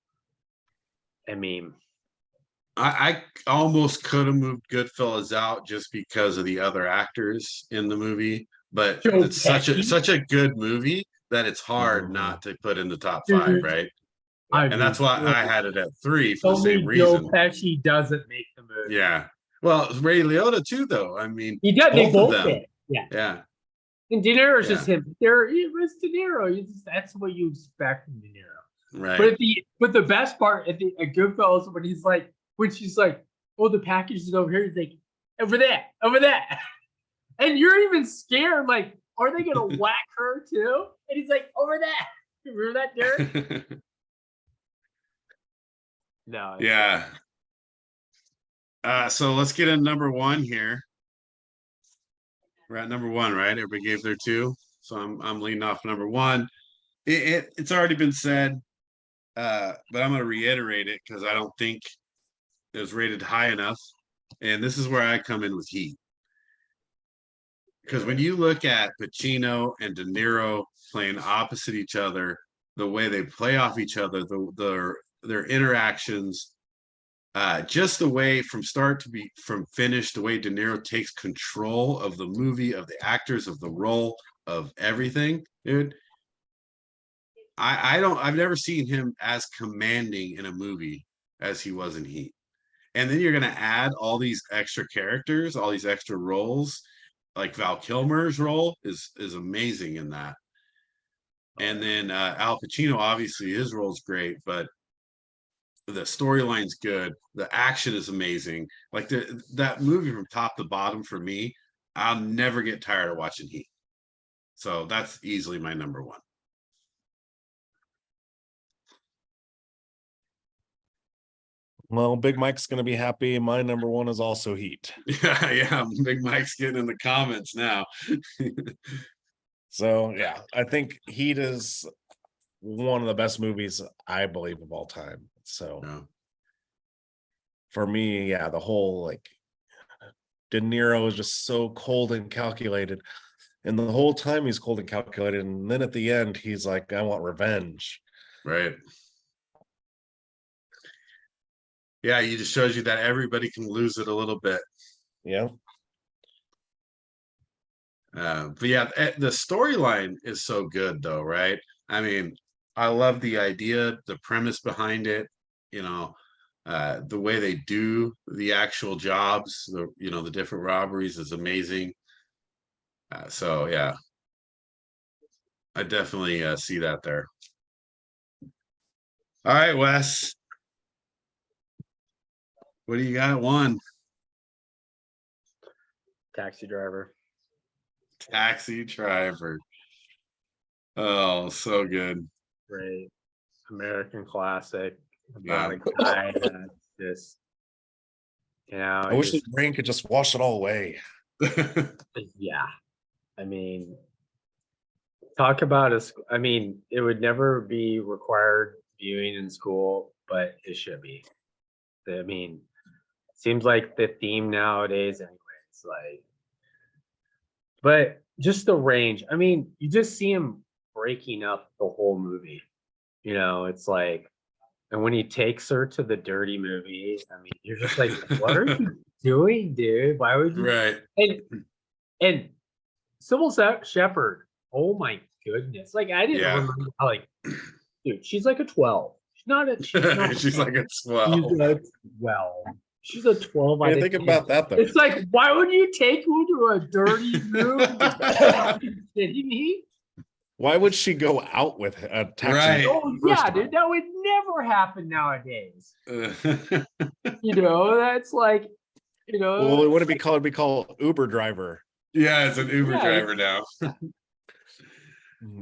I mean, I almost could have moved Goodfellas out just because of the other actors in the movie, but Joe it's such a good movie that it's hard not to put in the top 5, right? And that's why I had it at 3 for the same reason. Joe Pesci doesn't make the movie. Yeah. Well, Ray Liotta too, though. I mean, He does. They both of them. did. Yeah. Yeah. And De Niro's just him. It was De Niro. That's what you expect from De Niro. Right. But the best part at Goodfellas when she's like, oh, the package is over here. He's like, over there. And you're even scared. Like, are they gonna whack her too? And he's like, over there. Remember that, Derek? No. Yeah. So let's get in number 1 here. We're at number 1, right? Everybody gave their 2. So I'm leading off number 1. It's already been said, but I'm going to reiterate it because I don't think it was rated high enough. And this is where I come in with Heat. Because when you look at Pacino and De Niro playing opposite each other, the way they play off each other, their interactions, just the way from finish, the way De Niro takes control of the movie, of the actors, of the role, of everything, dude. I've never seen him as commanding in a movie as he was in Heat. And then you're gonna add all these extra characters, all these extra roles, like Val Kilmer's role is amazing in that. And then Al Pacino, obviously his role is great, but the storyline's good, the action is amazing. Like that movie from top to bottom for me, I'll never get tired of watching Heat. So that's easily my number 1. Well, Big Mike's gonna be happy. My number 1 is also Heat. Yeah, Big Mike's getting in the comments now. So yeah, I think Heat is one of the best movies I believe of all time. So for me, yeah, the whole like De Niro is just so cold and calculated. And the whole time he's cold and calculated. And then at the end, he's like, I want revenge. Right. Yeah, he just shows you that everybody can lose it a little bit. Yeah. But yeah, the storyline is so good though, right? I mean, I love the idea, the premise behind it, the way they do the actual jobs, the different robberies is amazing. So yeah, I definitely see that there. All right, Wes. What do you got? One. Taxi Driver. Taxi Driver. Oh, so good. Great. American classic Yeah. about a guy that's just, I wish the rain could just wash it all away. yeah. I mean, talk about it would never be required viewing in school, but it should be. I mean, seems like the theme nowadays, anyways. Like, but just the range. I mean, you just see him breaking up the whole movie. It's like, and when he takes her to the dirty movie, I mean, you're just like, what are you doing, dude? Why would you? Right. And Sybil Shepherd. Oh my goodness! Like, I didn't remember how, like, dude, she's like a 12. She's not a. She's like a 12. She's a 12. She's a 12. I think about that though. It's like, why would you take me to a dirty room? Are you kidding me? Why would she go out with a taxi? Right. Oh yeah, dude, that would never happen nowadays. That's like, Well, it wouldn't be called. It'd be called Uber driver. Yeah, it's an Uber driver now.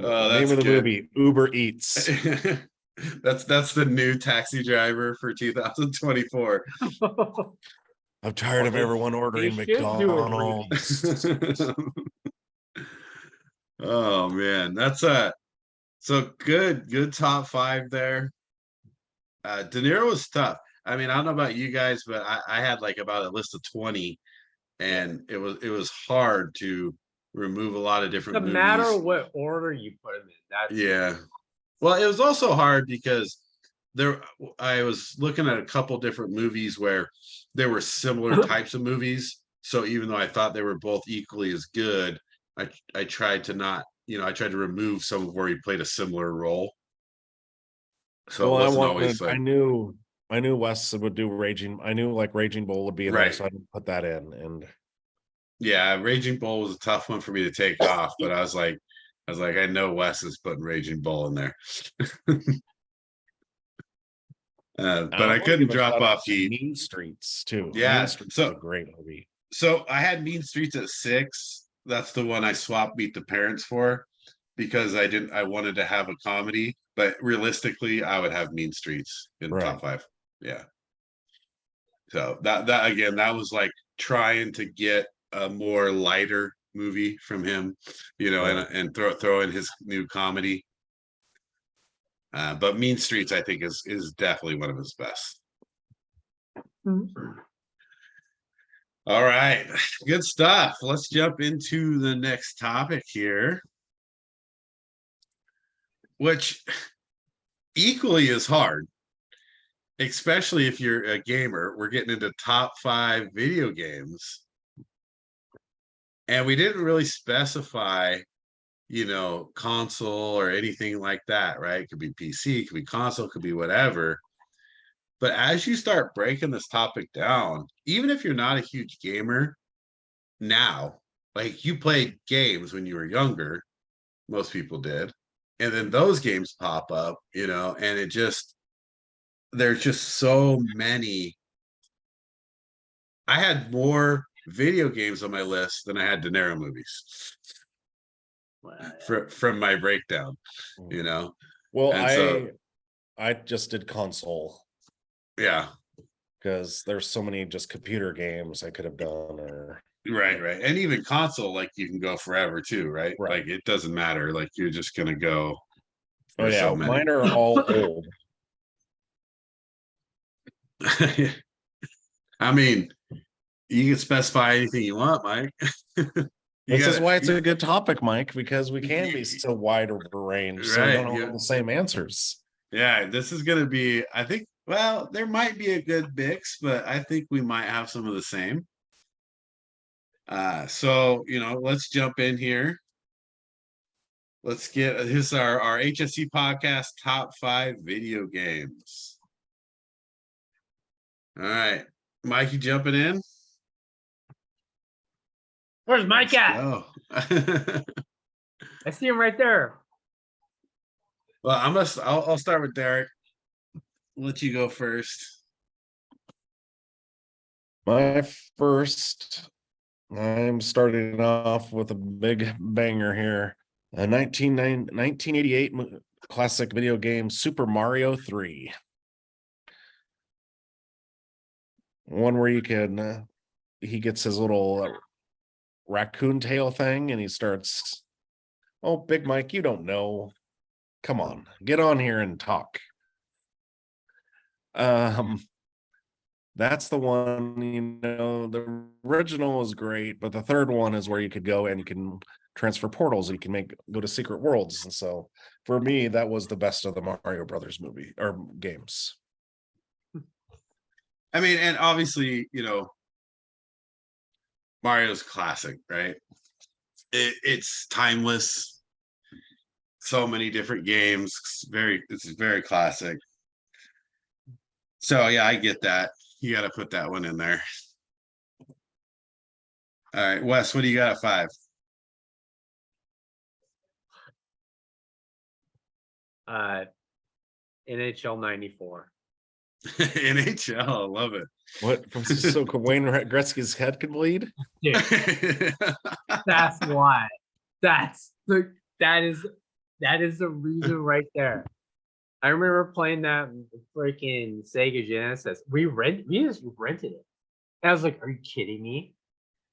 Oh, that's name of the movie, Uber Eats. That's the new Taxi Driver for 2024. I'm tired of everyone ordering McDonald's. Oh man, that's so good top 5 there. De Niro was tough. I mean, I don't know about you guys, but I had like about a list of 20, and it was hard to remove a lot of different movies. No matter what order you put them in. Yeah. Well, it was also hard because I was looking at a couple different movies where there were similar types of movies. So even though I thought they were both equally as good, I tried to not, I tried to remove some where he played a similar role. So it wasn't always like, I knew Wes would do Raging. I knew like Raging Bull would be in there, so I didn't put that in. And yeah, Raging Bull was a tough one for me to take off, but I was like, I know Wes is putting Raging Bull in there. But I couldn't drop off Heat. Mean Streets too. Yeah, Mean Streets is a great movie. So I had Mean Streets at 6. That's the one I swapped Meet the Parents for, because I wanted to have a comedy, but realistically I would have Mean Streets in the top 5. Yeah. So that again, that was like trying to get a more lighter movie from him, and throw in his new comedy. But Mean Streets, I think, is definitely one of his best. All right, good stuff. Let's jump into the next topic here, which equally is hard, especially if you're a gamer. We're getting into top 5 video games, and we didn't really specify, console or anything like that, right? It could be PC, it could be console, it could be whatever. But as you start breaking this topic down, even if you're not a huge gamer now, like you played games when you were younger, most people did, and then those games pop up, and there's just so many. I had more video games on my list than I had De Niro movies. From my breakdown, Well, I just did console. Yeah, because there's so many just computer games I could have done, or right, and even console, like you can go forever too, right? Like it doesn't matter. Like you're just gonna go. Oh yeah, mine are all old. I mean, you can specify anything you want, Mike. This is why it's a good topic, Mike, because we can be so wide of a range, so we don't have the same answers. Yeah, this is going to be, I think, well, there might be a good mix, but I think we might have some of the same. So, let's jump in here. Let's here's our HSC Podcast top 5 video games. All right, Mike, you jumping in? Where's Mike at? Oh, I see him right there. Well, I'll start with Derek. let you go first. My first, I'm starting off with a big banger here. A 1988 classic video game, Super Mario 3. One where you can, he gets his little raccoon tail thing and he starts, oh, Big Mike, you don't know. Come on, get on here and talk. That's the one, the original is great, but the third one is where you could go and you can transfer portals and you can go to secret worlds. And so for me, that was the best of the Mario Brothers movie or games. I mean, and obviously, Mario's classic, right? It's timeless. So many different games. It's very classic. So yeah, I get that. You got to put that one in there. All right, Wes, what do you got at 5? NHL 94. NHL, I love it. What from so Wayne Gretzky's head could bleed? Dude, that's why. That is the reason right there. I remember playing that freaking Sega Genesis. We just rented it. And I was like, are you kidding me?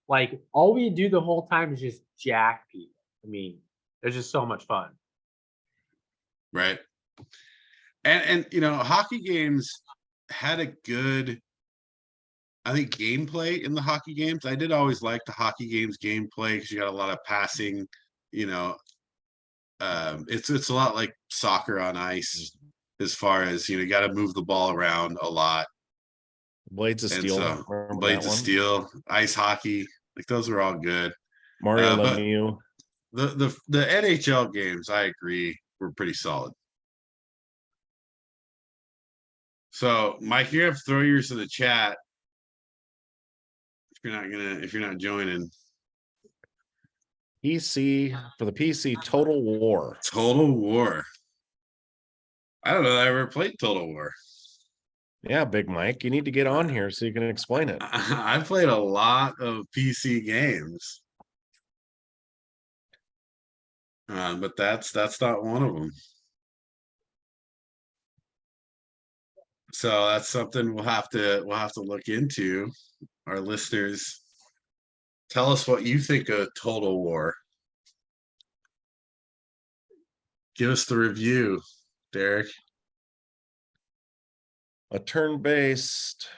Like, all we do the whole time is just jack people. I mean, it's just so much fun. Right. And hockey games had a good, I think, gameplay in the hockey games. I did always like the hockey games gameplay because you got a lot of passing, it's a lot like soccer on ice as far as you got to move the ball around a lot. Blades of Steel, so, Blades of Steel, ice hockey, like those are all good. Mario Lemieux. The NHL games, I agree, were pretty solid. So Mike, you're gonna have to throw yours in the chat if you're not joining. PC for the PC, Total War. Total War. I don't know that I ever played Total War. Yeah, Big Mike, you need to get on here so you can explain it. I played a lot of PC games, but that's not one of them. So that's something we'll have to look into. Our listeners, tell us what you think of Total War. Give us the review, Derek. A turn-based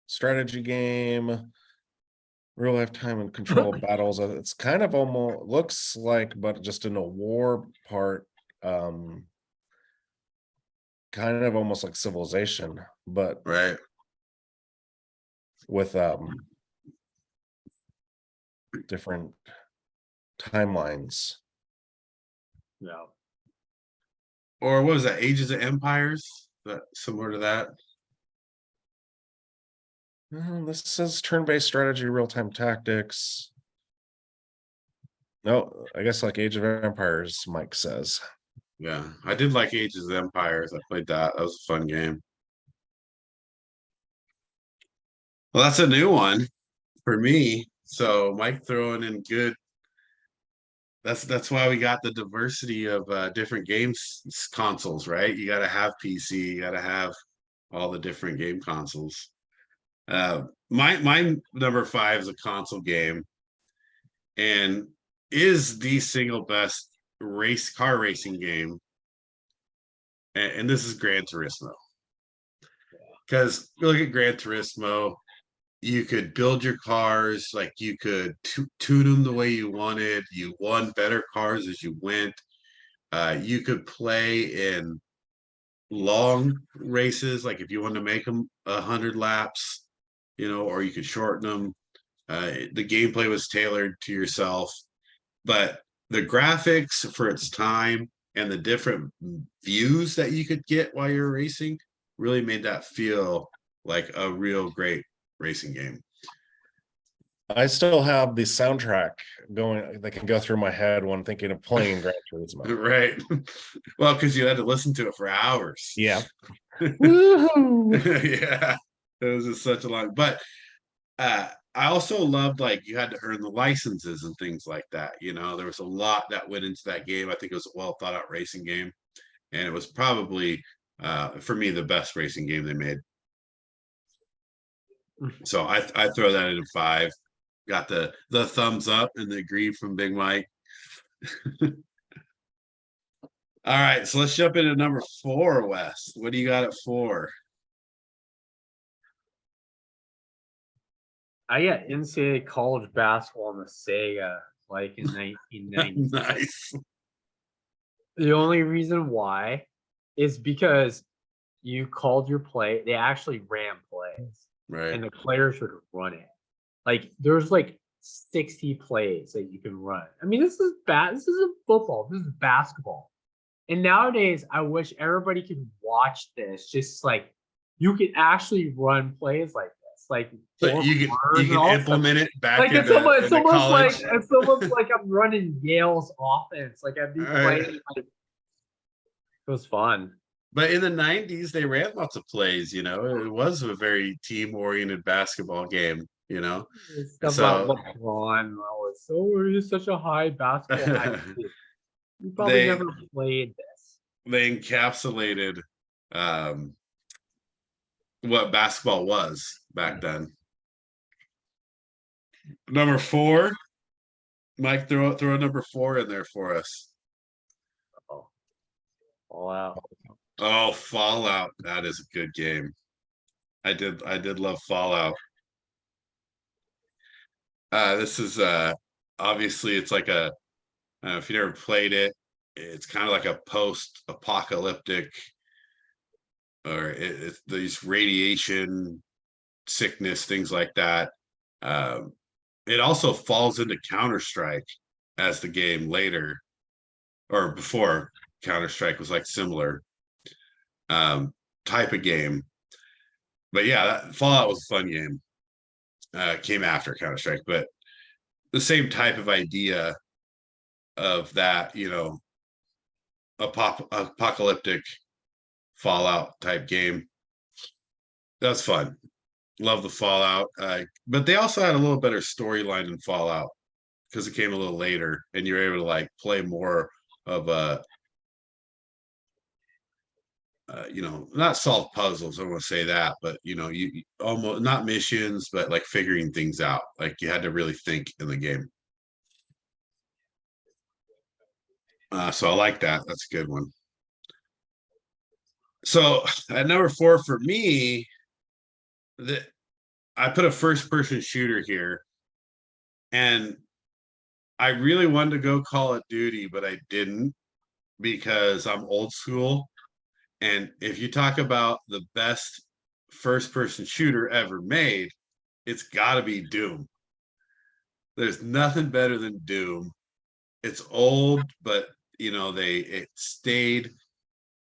strategy game, real life time and control battles. It's kind of almost looks like, but just in a war part, kind of almost like Civilization, but right with different timelines. Yeah. Or what was that? Ages of Empires? That similar to that? This says turn-based strategy, real-time tactics. No, I guess like Age of Empires, Mike says. Yeah, I did like Ages of Empires. I played that. That was a fun game. Well, that's a new one for me. So Mike throwing in good. That's why we got the diversity of different games consoles, right? You got to have PC. You got to have all the different game consoles. My number 5 is a console game, and is the single best car racing game. And this is Gran Turismo. Because you look at Gran Turismo, you could build your cars, like you could tune them the way you wanted. You won better cars as you went. You could play in long races, like if you wanted to make them 100 laps, or you could shorten them. The gameplay was tailored to yourself, but the graphics for its time and the different views that you could get while you're racing really made that feel like a real great racing game. I still have the soundtrack going that can go through my head when thinking of playing Gran Turismo. Right. Well, because you had to listen to it for hours. Yeah. Woohoo! Yeah, it was just such a long. But I also loved like you had to earn the licenses and things like that. You know, there was a lot that went into that game. I think it was a well thought out racing game, and it was probably for me the best racing game they made. So I throw that into 5. Got the thumbs up and the agree from Big Mike. All right, so let's jump into number 4, Wes. What do you got at 4? I got NCAA college basketball on the Sega, like in 1990. Nice. The only reason why is because you called your play. They actually ran plays, Right. and the players would run it. Like there's like 60 plays that you can run. I mean, this is bad. This isn't football. This is basketball. And nowadays, I wish everybody could watch this. Just like you could actually run plays like this, like So you can implement it back like into, it's almost college. like it's almost like I'm running Yale's offense. Like I'd be playing. Like, it was fun. But in the 90s, they ran lots of plays. You know, it was a very team-oriented basketball game. You know, Stuff so about LeBron. He's such a high basketball IQ. You probably They- never played this. they encapsulated what basketball was back then. Number 4, Mike, throw a number 4 in there for us. Oh, wow. Oh, Fallout. That is a good game. I did love Fallout. This is obviously it's like a if you never played it, it's kind of like a post-apocalyptic or it's these radiation sickness, things like that. It also falls into Counter-Strike as the game later or before Counter-Strike was like similar type of game. But yeah, Fallout was a fun game. Came after Counter-Strike, but the same type of idea of that, you know, apocalyptic Fallout type game. That's fun. Love the Fallout. But they also had a little better storyline in Fallout because it came a little later and you're able to like play more of a you know, not solve puzzles. I don't want to say that, but you know, you almost not missions, but like figuring things out. Like you had to really think in the game. So I like that. That's a good one. So at number 4 for me, I put a first-person shooter here, and I really wanted to go Call of Duty, but I didn't because I'm old school. And if you talk about the best first-person shooter ever made, it's got to be Doom. There's nothing better than Doom. It's old, but you know it stayed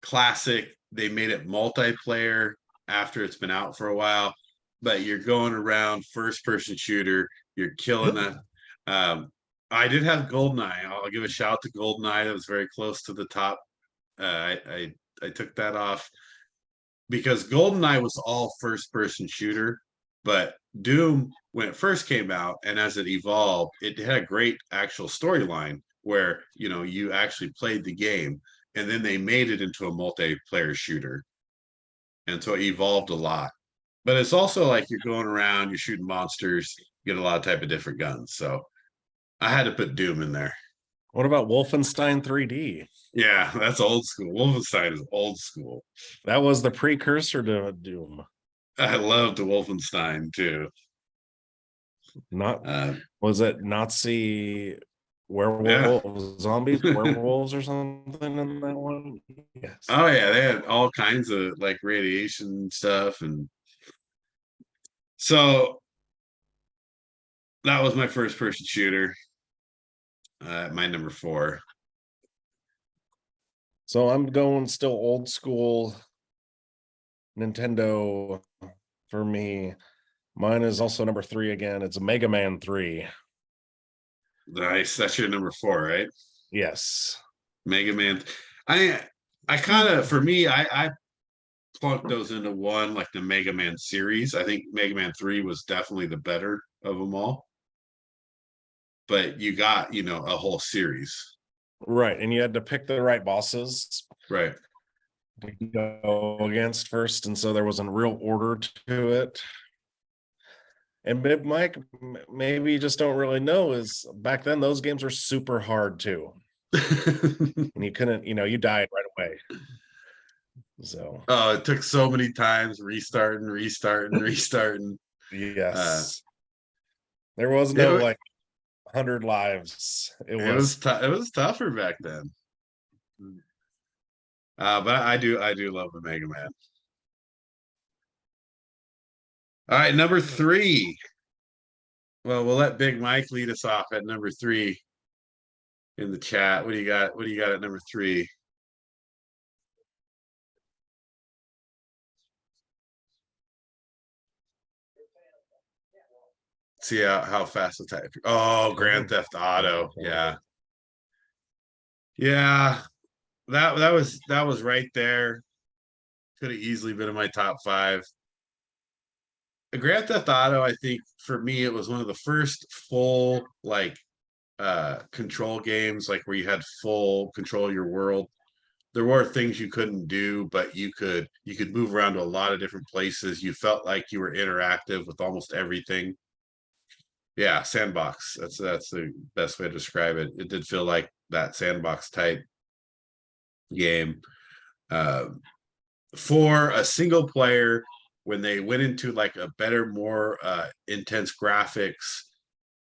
classic. They made it multiplayer after it's been out for a while, but you're going around first-person shooter. You're killing that. I did have Goldeneye. I'll give a shout out to Goldeneye. That was very close to the top. I took that off because Goldeneye was all first-person shooter, but Doom, when it first came out and as it evolved, it had a great actual storyline where you know you actually played the game, and then they made it into a multiplayer shooter, and so it evolved a lot. But it's also like you're going around, you're shooting monsters, you get a lot of type of different guns. So I had to put Doom in there. What about Wolfenstein 3D? Yeah, that's old school. Wolfenstein is old school. That was the precursor to Doom. I love the Wolfenstein too. Not was it Nazi werewolves, zombies, werewolves, or something in that one? Yes. Oh yeah, they had all kinds of like radiation stuff, and so that was my first person shooter. My number 4. So I'm going still old school Nintendo for me. Mine is also number 3 again. It's a Mega Man 3. Nice. That's your number 4, right? Yes. Mega Man. I kind of for me, I plunk those into one, like the Mega Man series. I think Mega Man 3 was definitely the better of them all. But you got, a whole series. Right. And you had to pick the right bosses Right. to go against first. And so there wasn't real order to it. And Big Mike, maybe you just don't really know, is back then those games were super hard too. And you couldn't, you died right away. So it took so many times restarting. Yes. There was no like 100 lives. It was tougher back then. But I do love the Mega Man. All right, number 3. Well, we'll let Big Mike lead us off at number 3 in the chat. What do you got? What do you got at number 3? See how fast the type. Oh, Grand Theft Auto. Yeah. That was right there. Could have easily been in my top 5. Grand Theft Auto, I think for me, it was one of the first full control games, like where you had full control of your world. There were things you couldn't do, but you could move around to a lot of different places. You felt like you were interactive with almost everything. Yeah, sandbox. That's the best way to describe it. It did feel like that sandbox type game. For a single player, when they went into like a better, more intense graphics,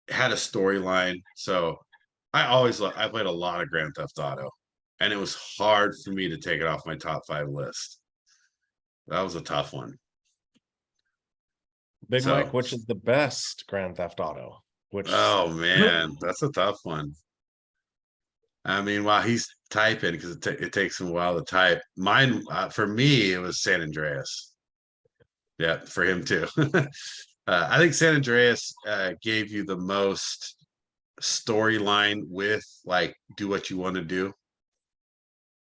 it had a storyline. So I played a lot of Grand Theft Auto, and it was hard for me to take it off my top 5 list. That was a tough one. Big Mike, which is the best Grand Theft Auto? Oh man, that's a tough one. I mean, while he's typing, because it takes him a while to type. Mine, for me, it was San Andreas. Yeah, for him too. I think San Andreas gave you the most storyline with like do what you want to do.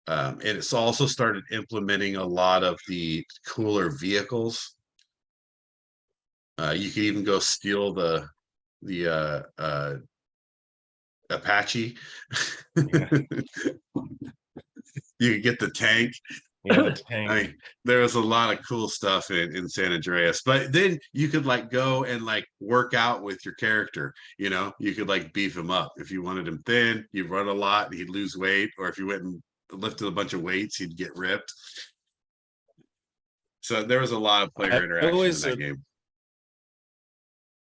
And it's also started implementing a lot of the cooler vehicles. You could even go steal the Apache. Yeah. You could get the tank. Yeah, the tank. I mean, there was a lot of cool stuff in San Andreas, but then you could like go and like work out with your character. You could like beef him up. If you wanted him thin, you'd run a lot and he'd lose weight, or if you went and lifted a bunch of weights, he'd get ripped. So there was a lot of player interaction in that game.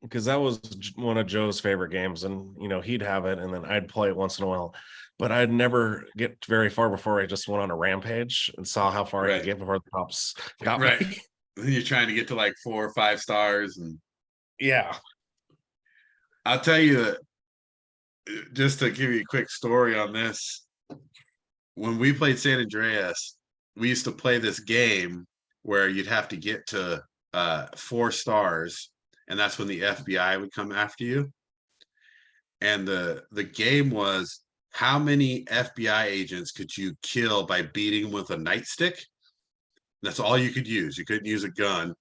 Because that was one of Joe's favorite games, and he'd have it, and then I'd play it once in a while, but I'd never get very far before I just went on a rampage and saw how far I could get before the cops got me. Then you're trying to get to like 4 or 5 stars, and yeah, I'll tell you, just to give you a quick story on this. When we played San Andreas, we used to play this game where you'd have to get to 4 stars. And that's when the FBI would come after you. And the game was, how many FBI agents could you kill by beating them with a nightstick? That's all you could use. You couldn't use a gun.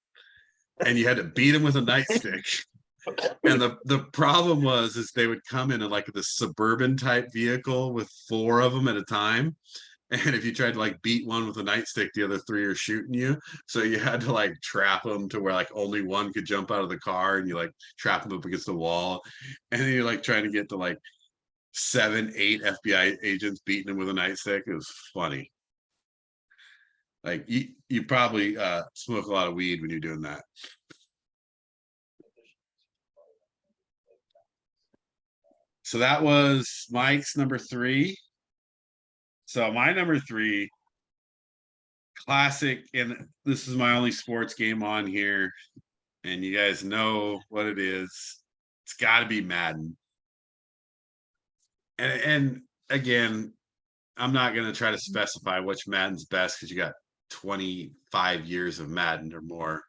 And you had to beat them with a nightstick. And the problem is they would come in like the suburban type vehicle with 4 of them at a time. And if you tried to like beat one with a nightstick, the other 3 are shooting you. So you had to like trap them to where like only one could jump out of the car, and you like trap them up against the wall. And then you're like trying to get to like 7, 8 FBI agents beating them with a nightstick. It was funny. Like you probably smoke a lot of weed when you're doing that. So that was Mike's number 3. So my number 3, classic, and this is my only sports game on here, and you guys know what it is. It's got to be Madden. And again, I'm not going to try to specify which Madden's best, because you got 25 years of Madden or more.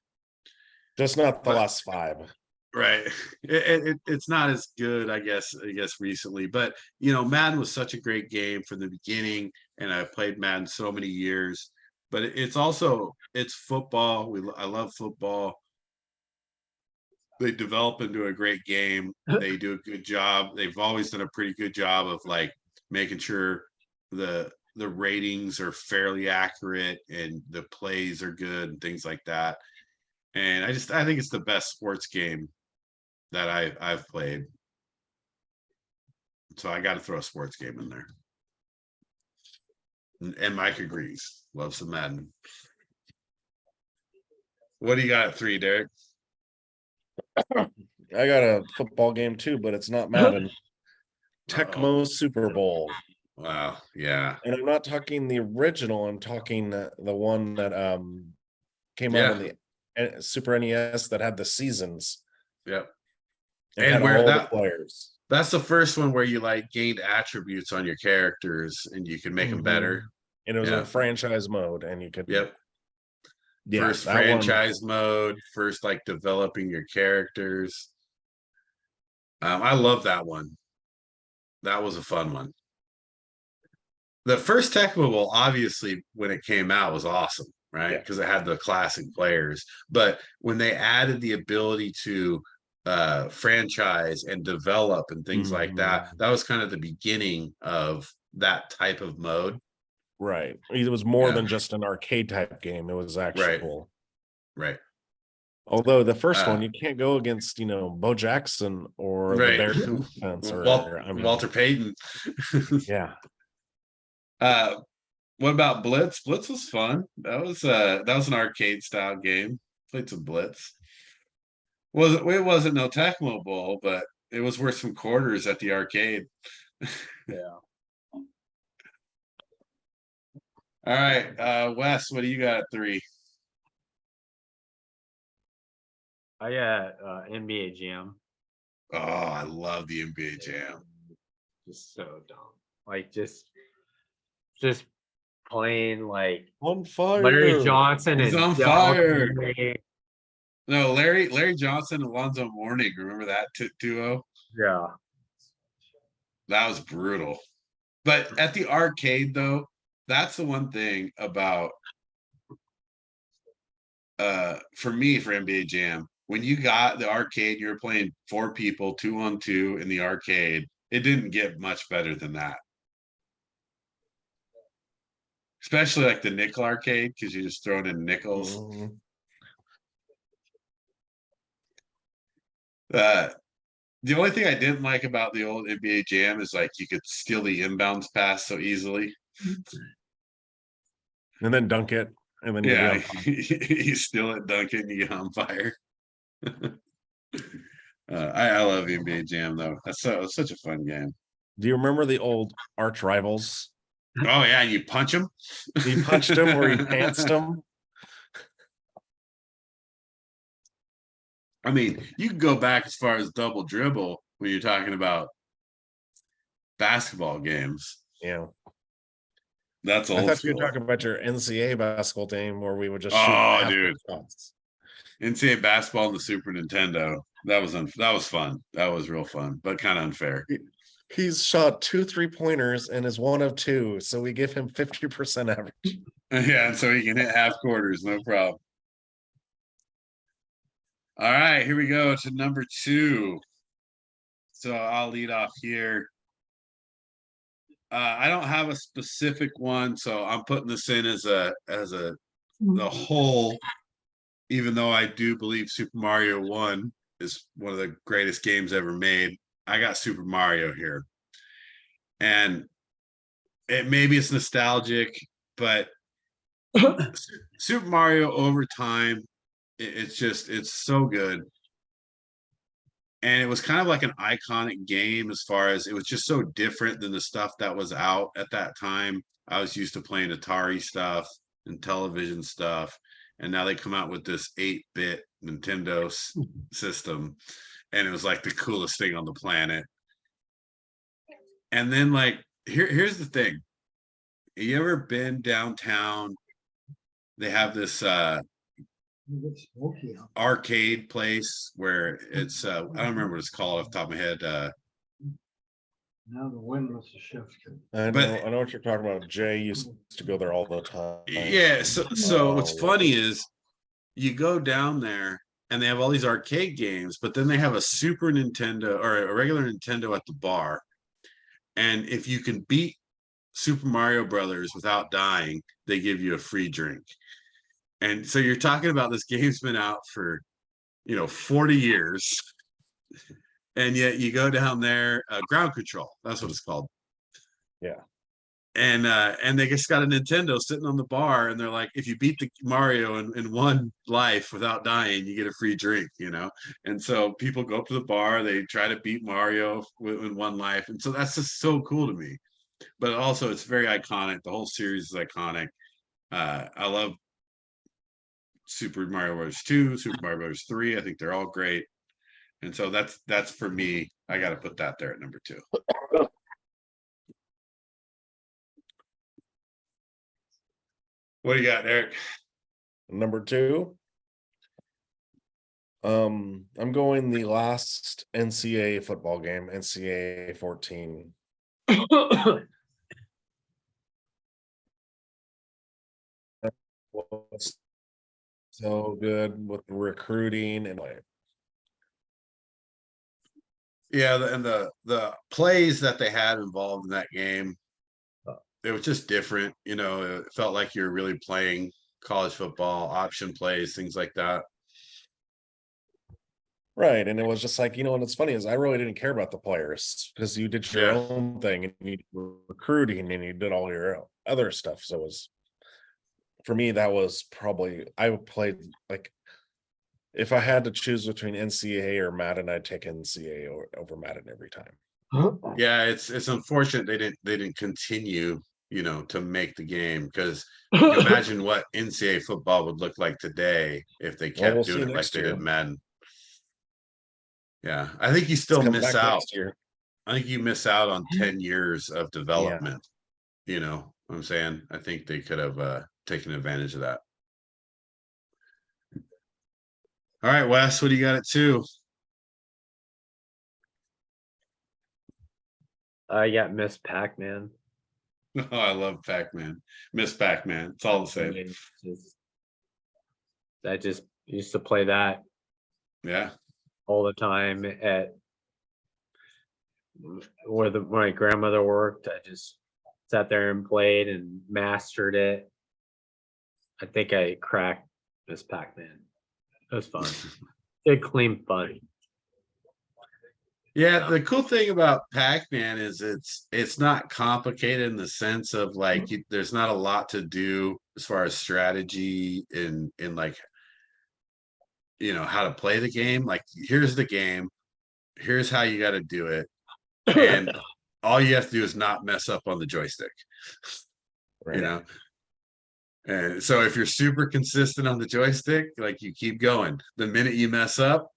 Just not the last 5. Right. It's not as good, I guess recently, but Madden was such a great game from the beginning, and I played Madden so many years. but it's football. I love football. They develop into a great game. They do a good job. They've always done a pretty good job of like making sure the ratings are fairly accurate and the plays are good and things like that. And I think it's the best sports game that I've played. So I got to throw a sports game in there. And Mike agrees. Loves the Madden. What do you got at 3, Derek? I got a football game too, but it's not Madden. Tecmo Super Bowl. Wow, yeah. And I'm not talking the original. I'm talking the one that came out on the Super NES that had the seasons. Yep. And where all the players. That's the first one where you like gained attributes on your characters and you can make them better. And it was a franchise mode, and you could. Yep. Yeah, first franchise mode, first like developing your characters. I love that one. That was a fun one. The first Tecmo Bowl, obviously, when it came out, was awesome, right? Because it had the classic players. But when they added the ability to franchise and develop and things like that, that was kind of the beginning of that type of mode. Right. It was more than just an arcade type game. It was actual. Right. Although the first one, you can't go against, Bo Jackson or the Bear Defense or Walter Payton. Yeah. What about Blitz? Blitz was fun. That was an arcade style game. Played some Blitz. It wasn't no Tecmo Bowl, but it was worth some quarters at the arcade. Yeah. All right, Wes, what do you got at 3? I got NBA Jam. Oh, I love the NBA Jam. Just so dumb. Like just playing like on fire. Larry Johnson He's on fire. No, Larry Johnson and Alonzo Mourning. Remember that duo? Yeah. That was brutal. But at the arcade, though, that's the one thing about for me, for NBA Jam, when you got the arcade, you were playing 4 people, 2-on-2 in the arcade. It didn't get much better than that. Especially like the nickel arcade, because you're just throwing in nickels. The only thing I didn't like about the old NBA Jam is like you could steal the inbounds pass so easily. And then dunk it. And then you steal it, dunk it, and you get on fire. I love the NBA Jam though. It's such a fun game. Do you remember the old arch rivals? Oh yeah, you punch them. You punched them or you pantsed them. I mean, you can go back as far as double dribble when you're talking about basketball games. Yeah. That's old. I thought you were talking about your NCAA basketball game where we would just shoot dude. Shots. NCAA basketball on the Super Nintendo. That was fun. That was real fun, but kind of unfair. He's shot 2 3-pointers and is 1 of 2, so we give him 50% average. Yeah, and so he can hit half quarters, no problem. All right, here we go to number 2. So I'll lead off here. I don't have a specific one, so I'm putting this in as the whole. Even though I do believe Super Mario 1 is one of the greatest games ever made, I got Super Mario here, and maybe it's nostalgic, but Super Mario over time, it's so good. And it was kind of like an iconic game as far as it was just so different than the stuff that was out at that time. I was used to playing Atari stuff and television stuff. And now they come out with this 8-bit Nintendo system. And it was like the coolest thing on the planet. And then like, here's the thing. Have you ever been downtown? They have this arcade place where it's I don't remember what it's called off the top of my head. Now the wind must have shifted. I But- know what you're talking about. Jay used to go there all the time. Yeah, so what's Oh, funny is you go down there and they have all these arcade games, but then they have a Super Nintendo or a regular Nintendo at the bar. And if you can beat Super Mario Brothers without dying, they give you a free drink. And so you're talking about this game's been out for 40 years. And yet you go down there, Ground Control, that's what it's called. Yeah. And they just got a Nintendo sitting on the bar, and they're like, if you beat the Mario in one life without dying, you get a free drink, And so people go up to the bar, they try to beat Mario in one life, and so that's just so cool to me. But also, it's very iconic. The whole series is iconic. I love Super Mario Bros. 2, Super Mario Bros. 3. I think they're all great, and so that's for me. I got to put that there at number 2. What do you got, Eric? Number 2. I'm going the last NCAA football game, NCAA 14. Was so good with recruiting and Yeah, and the plays that they had involved in that game, it was just different. It felt like you're really playing college football, option plays, things like that. right. And it was just like, and what's funny is I really didn't care about the players because you did your Yeah. own thing and you were recruiting and you did all your other stuff. So it was, for me, that was probably, I played like, if I had to choose between NCAA or Madden, I'd take NCAA over Madden every time. Yeah, it's unfortunate they didn't continue, to make the game, because imagine what NCAA football would look like today if they kept we'll doing see it like next they year. did in Madden. Yeah, I think you It's still coming miss back out. next year. I think you miss out on 10 years of development. You know what I'm saying? I think they could have taken advantage of that. All right, Wes, what do you got at 2? I got Miss Pac-Man. Oh, I love Pac-Man. Miss Pac-Man. It's all the I same. mean, I just used to play that Yeah. all the time at where my grandmother worked. I just sat there and played and mastered it. I think I cracked Miss Pac-Man. It was fun. Good, clean fun. Yeah, the cool thing about Pac-Man is it's not complicated in the sense of like there's not a lot to do as far as strategy in like how to play the game. Like, here's the game, here's how you got to do it, and all you have to do is not mess up on the joystick. Right. And so if you're super consistent on the joystick, like you keep going. The minute you mess up,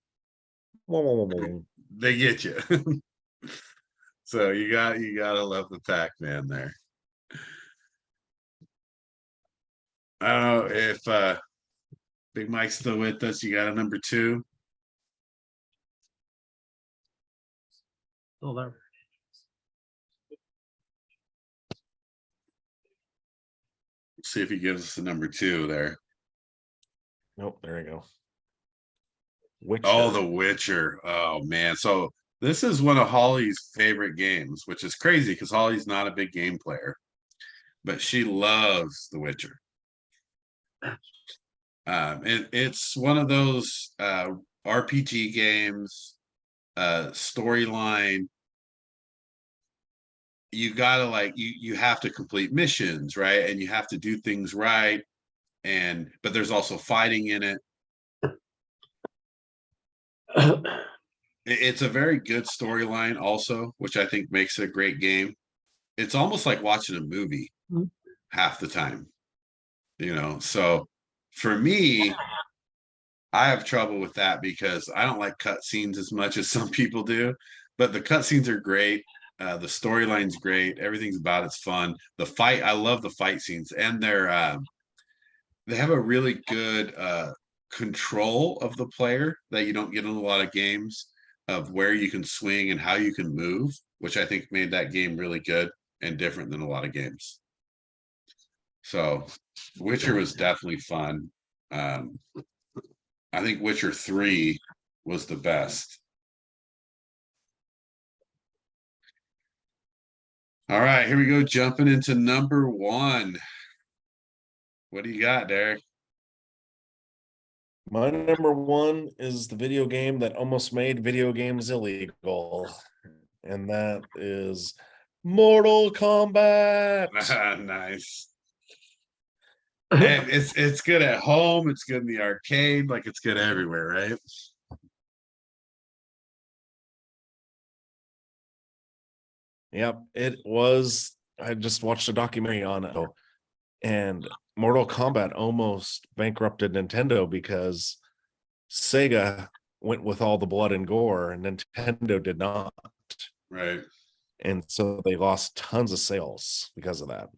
they get you. So you gotta love the Pac-Man there. I don't know if Big Mike's still with us. You got a number 2? Oh, there. Let's see if he gives us a number 2 there. Nope, there you go. Witcher. Oh, The Witcher. Oh man. So this is one of Holly's favorite games, which is crazy because Holly's not a big game player, but she loves The Witcher. It's one of those RPG games, storyline. You gotta like you have to complete missions, right? And you have to do things right. But there's also fighting in it. It's a very good storyline also, which I think makes it a great game. It's almost like watching a movie half the time, So for me, I have trouble with that because I don't like cutscenes as much as some people do, but the cutscenes are great. The storyline's great. Everything's about it's fun. The fight, I love the fight scenes, and they have a really good control of the player that you don't get in a lot of games, of where you can swing and how you can move, which I think made that game really good and different than a lot of games. So Witcher was definitely fun. I think Witcher 3 was the best. All right, here we go. Jumping into number 1. What do you got, Derek? My number 1 is the video game that almost made video games illegal, and that is Mortal Kombat. Nice. And it's good at home. It's good in the arcade. Like, it's good everywhere, right? Yep, it was. I just watched a documentary on it, and Mortal Kombat almost bankrupted Nintendo because Sega went with all the blood and gore, and Nintendo did not. Right. And so they lost tons of sales because of that.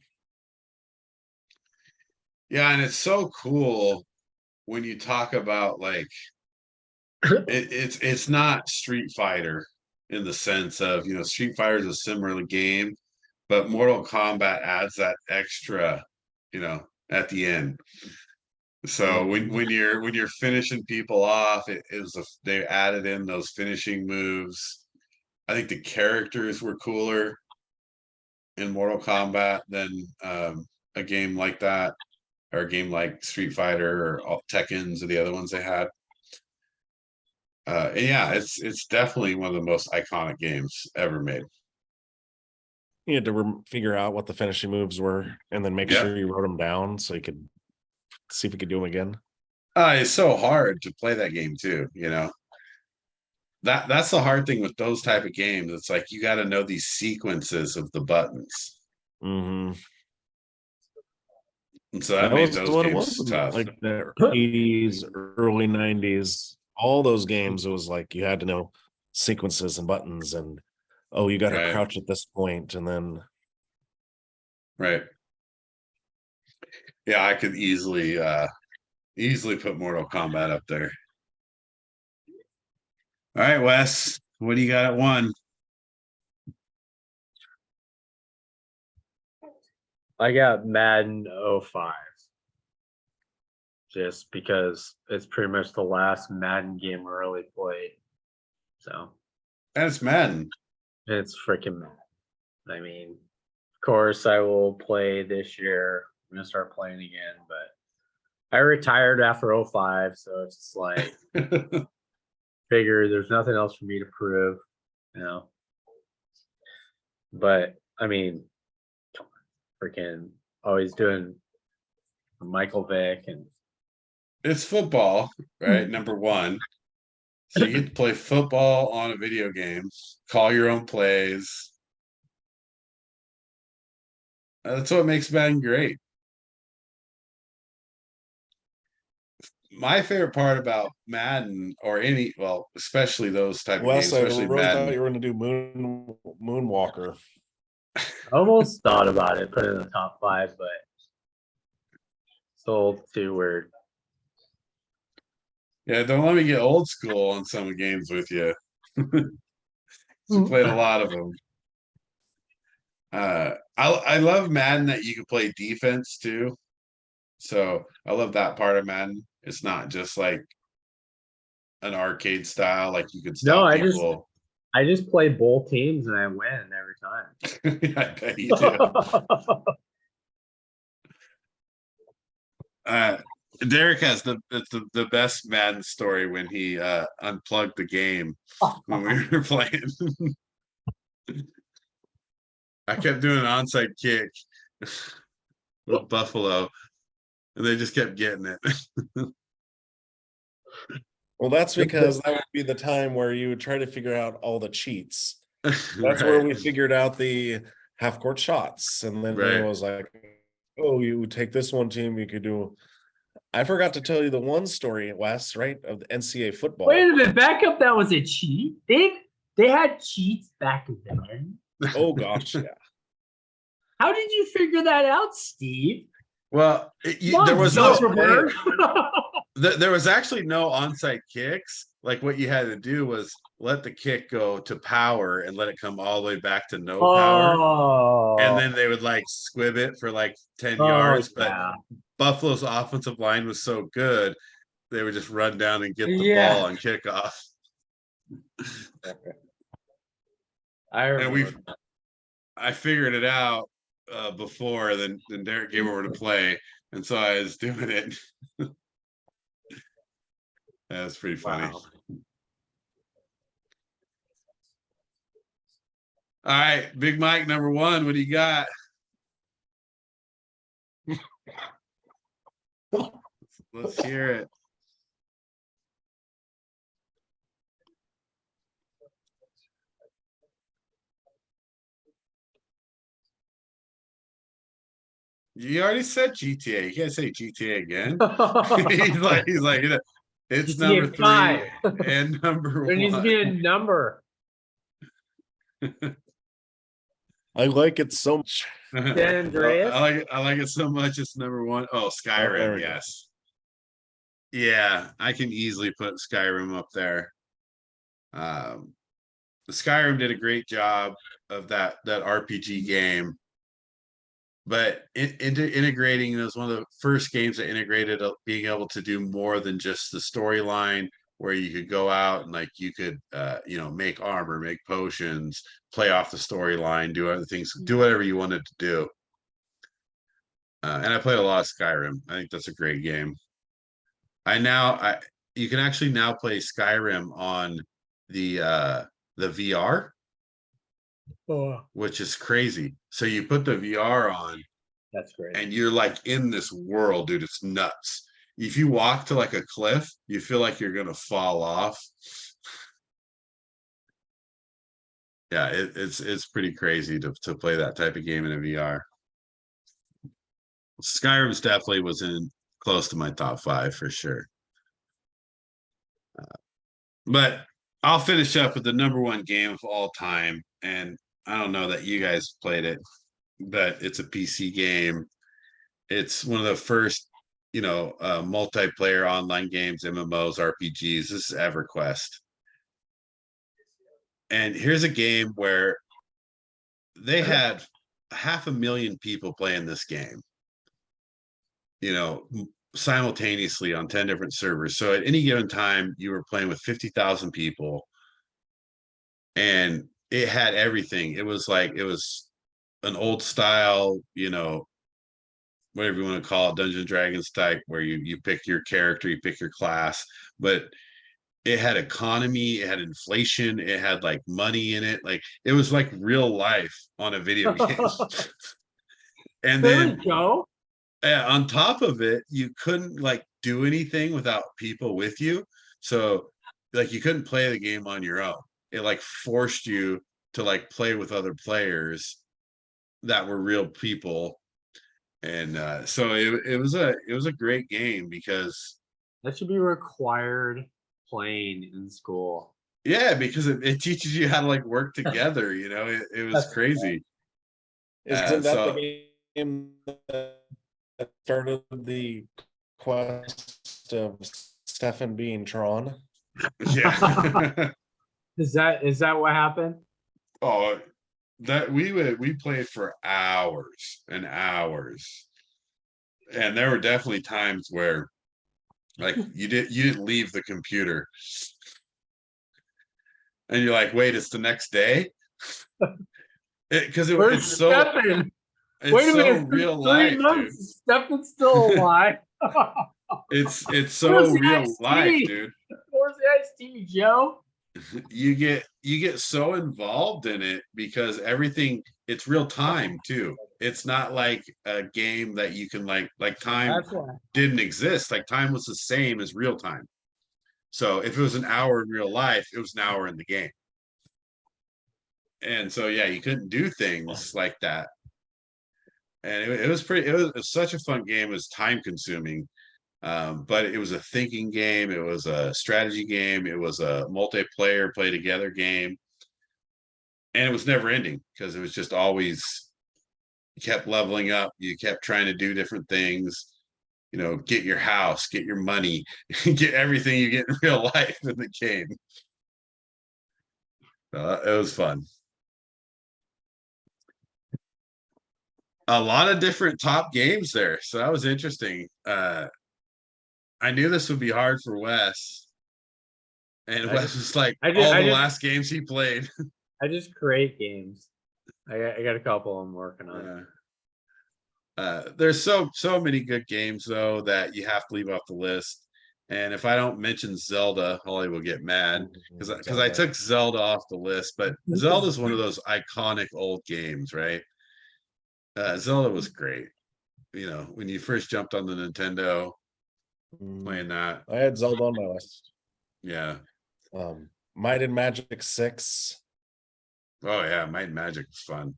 Yeah, and it's so cool when you talk about like it's not Street Fighter in the sense of, Street Fighter is a similar game, but Mortal Kombat adds that extra, at the end. So when you're finishing people off, they added in those finishing moves. I think the characters were cooler in Mortal Kombat than a game like that, or a game like Street Fighter or Tekken's or the other ones they had. And yeah, it's definitely one of the most iconic games ever made. You had to figure out what the finishing moves were, and then make sure you wrote them down so you could see if you could do them again. It's so hard to play that game too. That's the hard thing with those type of games. It's like you got to know these sequences of the buttons. Mm-hmm. And so that made those games tough. Like the 80s, early 90s, all those games, it was like you had to know sequences and buttons, and you got to crouch at this point, and then right. Yeah, I could easily put Mortal Kombat up there. All right, Wes, what do you got at 1? I got Madden 05. Just because it's pretty much the last Madden game I really played. So. And it's Madden. It's freaking Madden. I mean, of course, I will play this year. I'm going to start playing again, but I retired after 05, so it's just like, figure there's nothing else for me to prove, But, I mean, freaking always doing Michael Vick and it's football, right? Number 1. So you get to play football on a video game, call your own plays. That's what makes Madden great. My favorite part about Madden, or especially those type of games, especially I really Madden. thought you were going to do Moonwalker. I almost thought about it, put it in the top 5, but still too weird. Yeah, don't let me get old school on some of the games with you. We played a lot of them. I love Madden that you can play defense too. So I love that part of Madden. It's not just like an arcade style, like you could stop people. I just play both teams and I win every time. I bet you do. Derek has the best Madden story when he unplugged the game when we were playing. I kept doing an onside kick with Buffalo, and they just kept getting it. Well, that's because that would be the time where you would try to figure out all the cheats. That's Right. where we figured out the half-court shots, and then Right. it was like, you would take this one team, you could do. I forgot to tell you the one story, Wes, right, of the NCAA football. Wait a minute, back up. That was a cheat. They had cheats back then. Oh gosh, yeah. How did you figure that out, Steve? Well, there was there was actually no onside kicks. Like what you had to do was let the kick go to power and let it come all the way back to no power. Oh, And then they would like squib it for like 10 oh, yards. But yeah. Buffalo's offensive line was so good, they would just run down and get the Yeah. ball on kickoff. I remember. I figured it out before, then Derek came over to play, and so I was doing it. That was pretty funny. Wow. All right, Big Mike, number one. What do you got? Let's hear it. You already said GTA. You can't say GTA again. he's like, you know, it's GTA number 3 5. and number There needs to one. be a number. I like it so much. San Andreas. I like it so much. It's number one. Oh, there Skyrim. we go. Yes. Yeah, I can easily put Skyrim up there. Skyrim did a great job of that RPG game, but integrating, it was one of the first games that integrated being able to do more than just the storyline, where you could go out and like you could make armor, make potions, play off the storyline, do other things, do whatever you wanted to do. And I played a lot of Skyrim. I think that's a great game. You can actually now play Skyrim on the VR, which is crazy. So you put the VR on, That's great. and you're like in this world, dude. It's nuts. If you walk to like a cliff, you feel like you're gonna fall off. Yeah, it's pretty crazy to play that type of game in a VR. Skyrim's definitely was in close to my top 5 for sure. But I'll finish up with the number one game of all time, and I don't know that you guys played it, but it's a PC game. It's one of the first, multiplayer online games, MMOs, RPGs. This is EverQuest. And here's a game where they had 500,000 people playing this game, simultaneously on 10 different servers. So at any given time, you were playing with 50,000 people, and it had everything. It was an old style, whatever you want to call it, Dungeons and Dragons type, where you pick your character, you pick your class, but it had economy, it had inflation, it had like money in it. Like it was like real life on a video game. And there then we go. On top of it, you couldn't like do anything without people with you. So like you couldn't play the game on your own. It like forced you to like play with other players that were real people. And so it was a great game because That should be required playing in school. yeah, because it teaches you how to like work together. It was That's crazy. Isn't that the game that started the quest of Stefan being Tron? Yeah. Is that what happened? Oh, that we played for hours and hours, and there were definitely times where like you didn't leave the computer, and you're like, wait, it's the next day, because Where's it's so Stefan? it's Wait a so minute, real 3 life, dude. months. Stefan's still alive. It's so Where's the real iced life, tea? dude. Where's the iced tea, Joe? You get so involved in it because everything, it's real time too. It's not like a game that you can like time That's why. didn't exist. Like time was the same as real time. So if it was an hour in real life, it was an hour in the game. And so yeah, you couldn't do things like that. And it was such a fun game. It was time consuming. But it was a thinking game, it was a strategy game, it was a multiplayer play together game, and it was never ending because it was just always, you kept leveling up, you kept trying to do different things, get your house, get your money, get everything you get in real life in the game. It was fun. A lot of different top games there, so that was interesting. I knew this would be hard for Wes, and Wes was like all the last games he played. I just create games. I got a couple I'm working on. There's so many good games though that you have to leave off the list. And if I don't mention Zelda, Holly will get mad because I took Zelda off the list. But Zelda's one of those iconic old games, right? Zelda was great. You know, when you first jumped on the Nintendo, playing that. I had Zelda on my list. Yeah. Might and Magic 6. Oh yeah, Might and Magic was fun.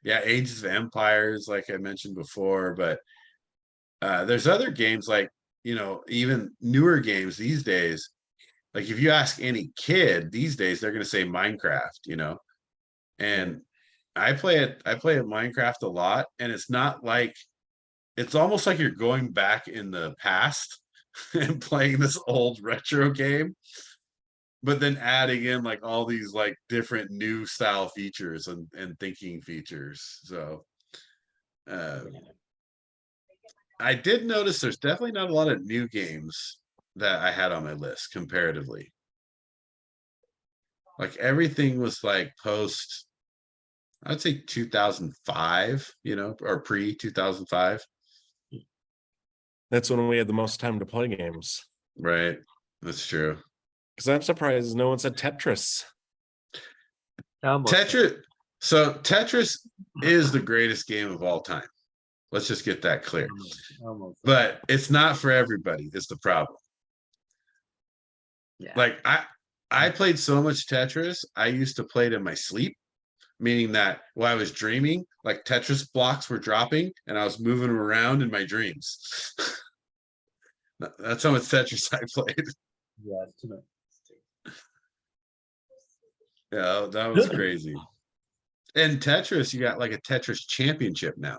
Yeah, Ages of Empires, like I mentioned before, but there's other games like, you know, even newer games these days. Like if you ask any kid these days, they're going to say Minecraft, you know. And I play Minecraft a lot, and it's not like, it's almost like you're going back in the past and playing this old retro game, but then adding in like all these like different new style features and thinking features. So I did notice there's definitely not a lot of new games that I had on my list comparatively. Like everything was like post, I'd say 2005, you know, or pre 2005. That's when we had the most time to play games. Right. That's true. Because I'm surprised no one said Tetris. Tetris. So Tetris is the greatest game of all time. Let's just get that clear. But it's not for everybody. Is the problem. Yeah. Like I played so much Tetris. I used to play it in my sleep, meaning that while I was dreaming, like Tetris blocks were dropping and I was moving them around in my dreams. That's how much Tetris I played. Yeah, it's too much. Yeah, that was crazy. And Tetris, you got like a Tetris championship now.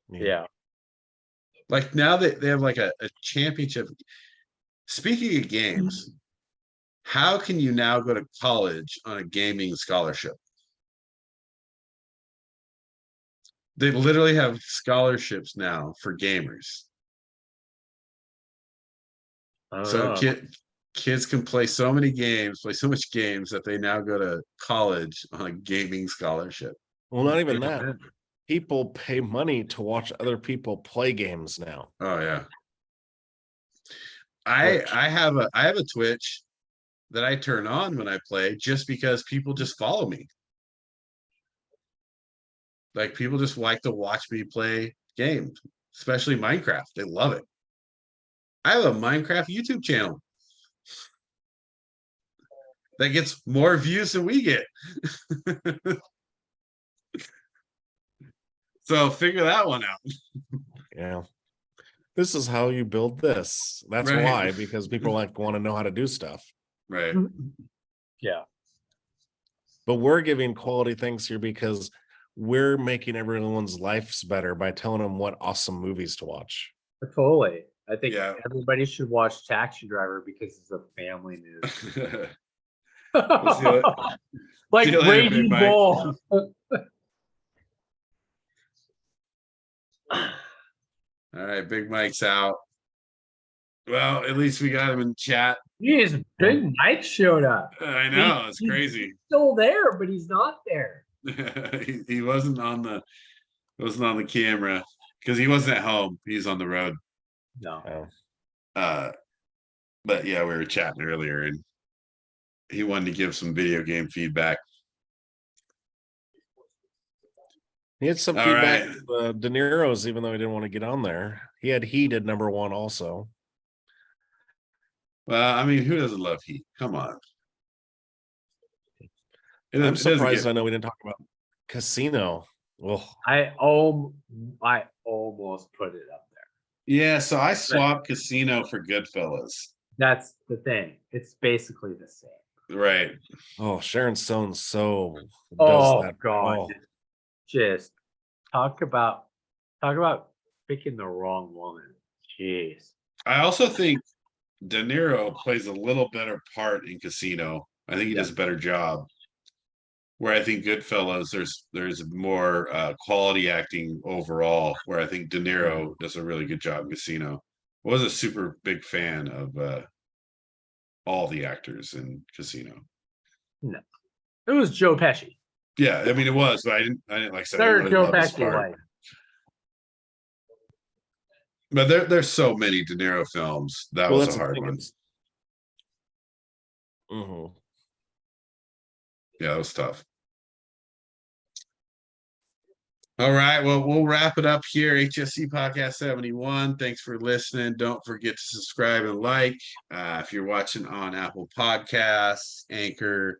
Yeah. Like now they have like a championship. Speaking of games, how can you now go to college on a gaming scholarship? They literally have scholarships now for gamers. So kids can play so many games, play so much games that they now go to college on a gaming scholarship. Well, not even that. People pay money to watch other people play games now. Oh yeah. I have a Twitch that I turn on when I play just because people just follow me. Like people just like to watch me play games, especially Minecraft. They love it. I have a Minecraft YouTube channel that gets more views than we get. So figure that one out. Yeah. This is how you build this. That's Right. why, because people like want to know how to do stuff. Right. Yeah. But we're giving quality things here because we're making everyone's lives better by telling them what awesome movies to watch. Totally. I think everybody should watch Taxi Driver because it's a family movie. Like Raging Bull. All right, Big Mike's out. Well, at least we got him in chat. Jeez, Big Mike showed up. I know, it's crazy. He's still there, but he's not there. he wasn't on the camera because he wasn't at home. He's on the road. No. But yeah, we were chatting earlier and he wanted to give some video game feedback. He had some feedback with De Niro's, even though he didn't want to get on there. He had Heat at #1 also. Well, I mean, who doesn't love Heat? Come on. I'm surprised I know we didn't talk about Casino. Well, I almost put it up there. Yeah, so I swapped Casino for Goodfellas. That's the thing. It's basically the same. Right. Oh, Sharon Stone does that. God. Oh. Just talk about picking the wrong woman. Jeez. I also think De Niro plays a little better part in Casino. I think he does a better job. Where I think Goodfellas, there's more quality acting overall. Where I think De Niro does a really good job in Casino. I was a super big fan of all the actors in Casino. No, it was Joe Pesci. Yeah, I mean it was, but I didn't like I said, I Third really Joe love his Pesci part. like. But there's so many De Niro films. That Well, was that's a the hard thing. one. Mhm. Yeah, it was tough. All right, well, we'll wrap it up here. HSC Podcast 71. Thanks for listening. Don't forget to subscribe and like. If you're watching on Apple Podcasts, Anchor,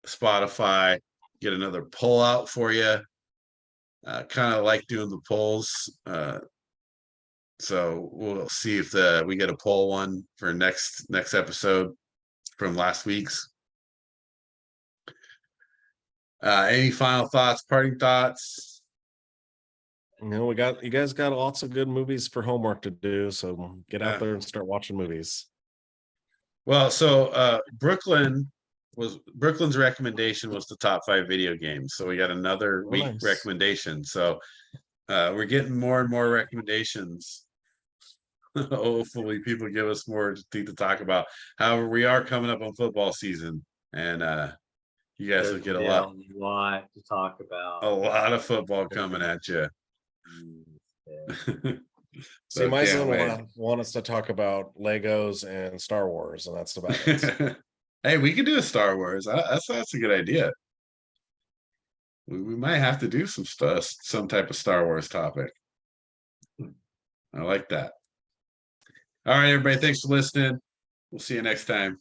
Spotify, get another poll out for you. Kind of like doing the polls. So we'll see if we get a poll one for next episode from last week's. Any final thoughts, parting thoughts? You guys got lots of good movies for homework to do, so get out there and start watching movies. Well, so Brooklyn's recommendation was the top 5 video games. So we got another week recommendation. So we're getting more and more recommendations. Hopefully people give us more to talk about. However, we are coming up on football season, and you guys will get a lot to talk about. A lot of football coming at you. See, my son want us to talk about Legos and Star Wars, and that's about it. Hey, we could do a Star Wars. That's a good idea. We might have to do some type of Star Wars topic. I like that. All right, everybody. Thanks for listening. We'll see you next time.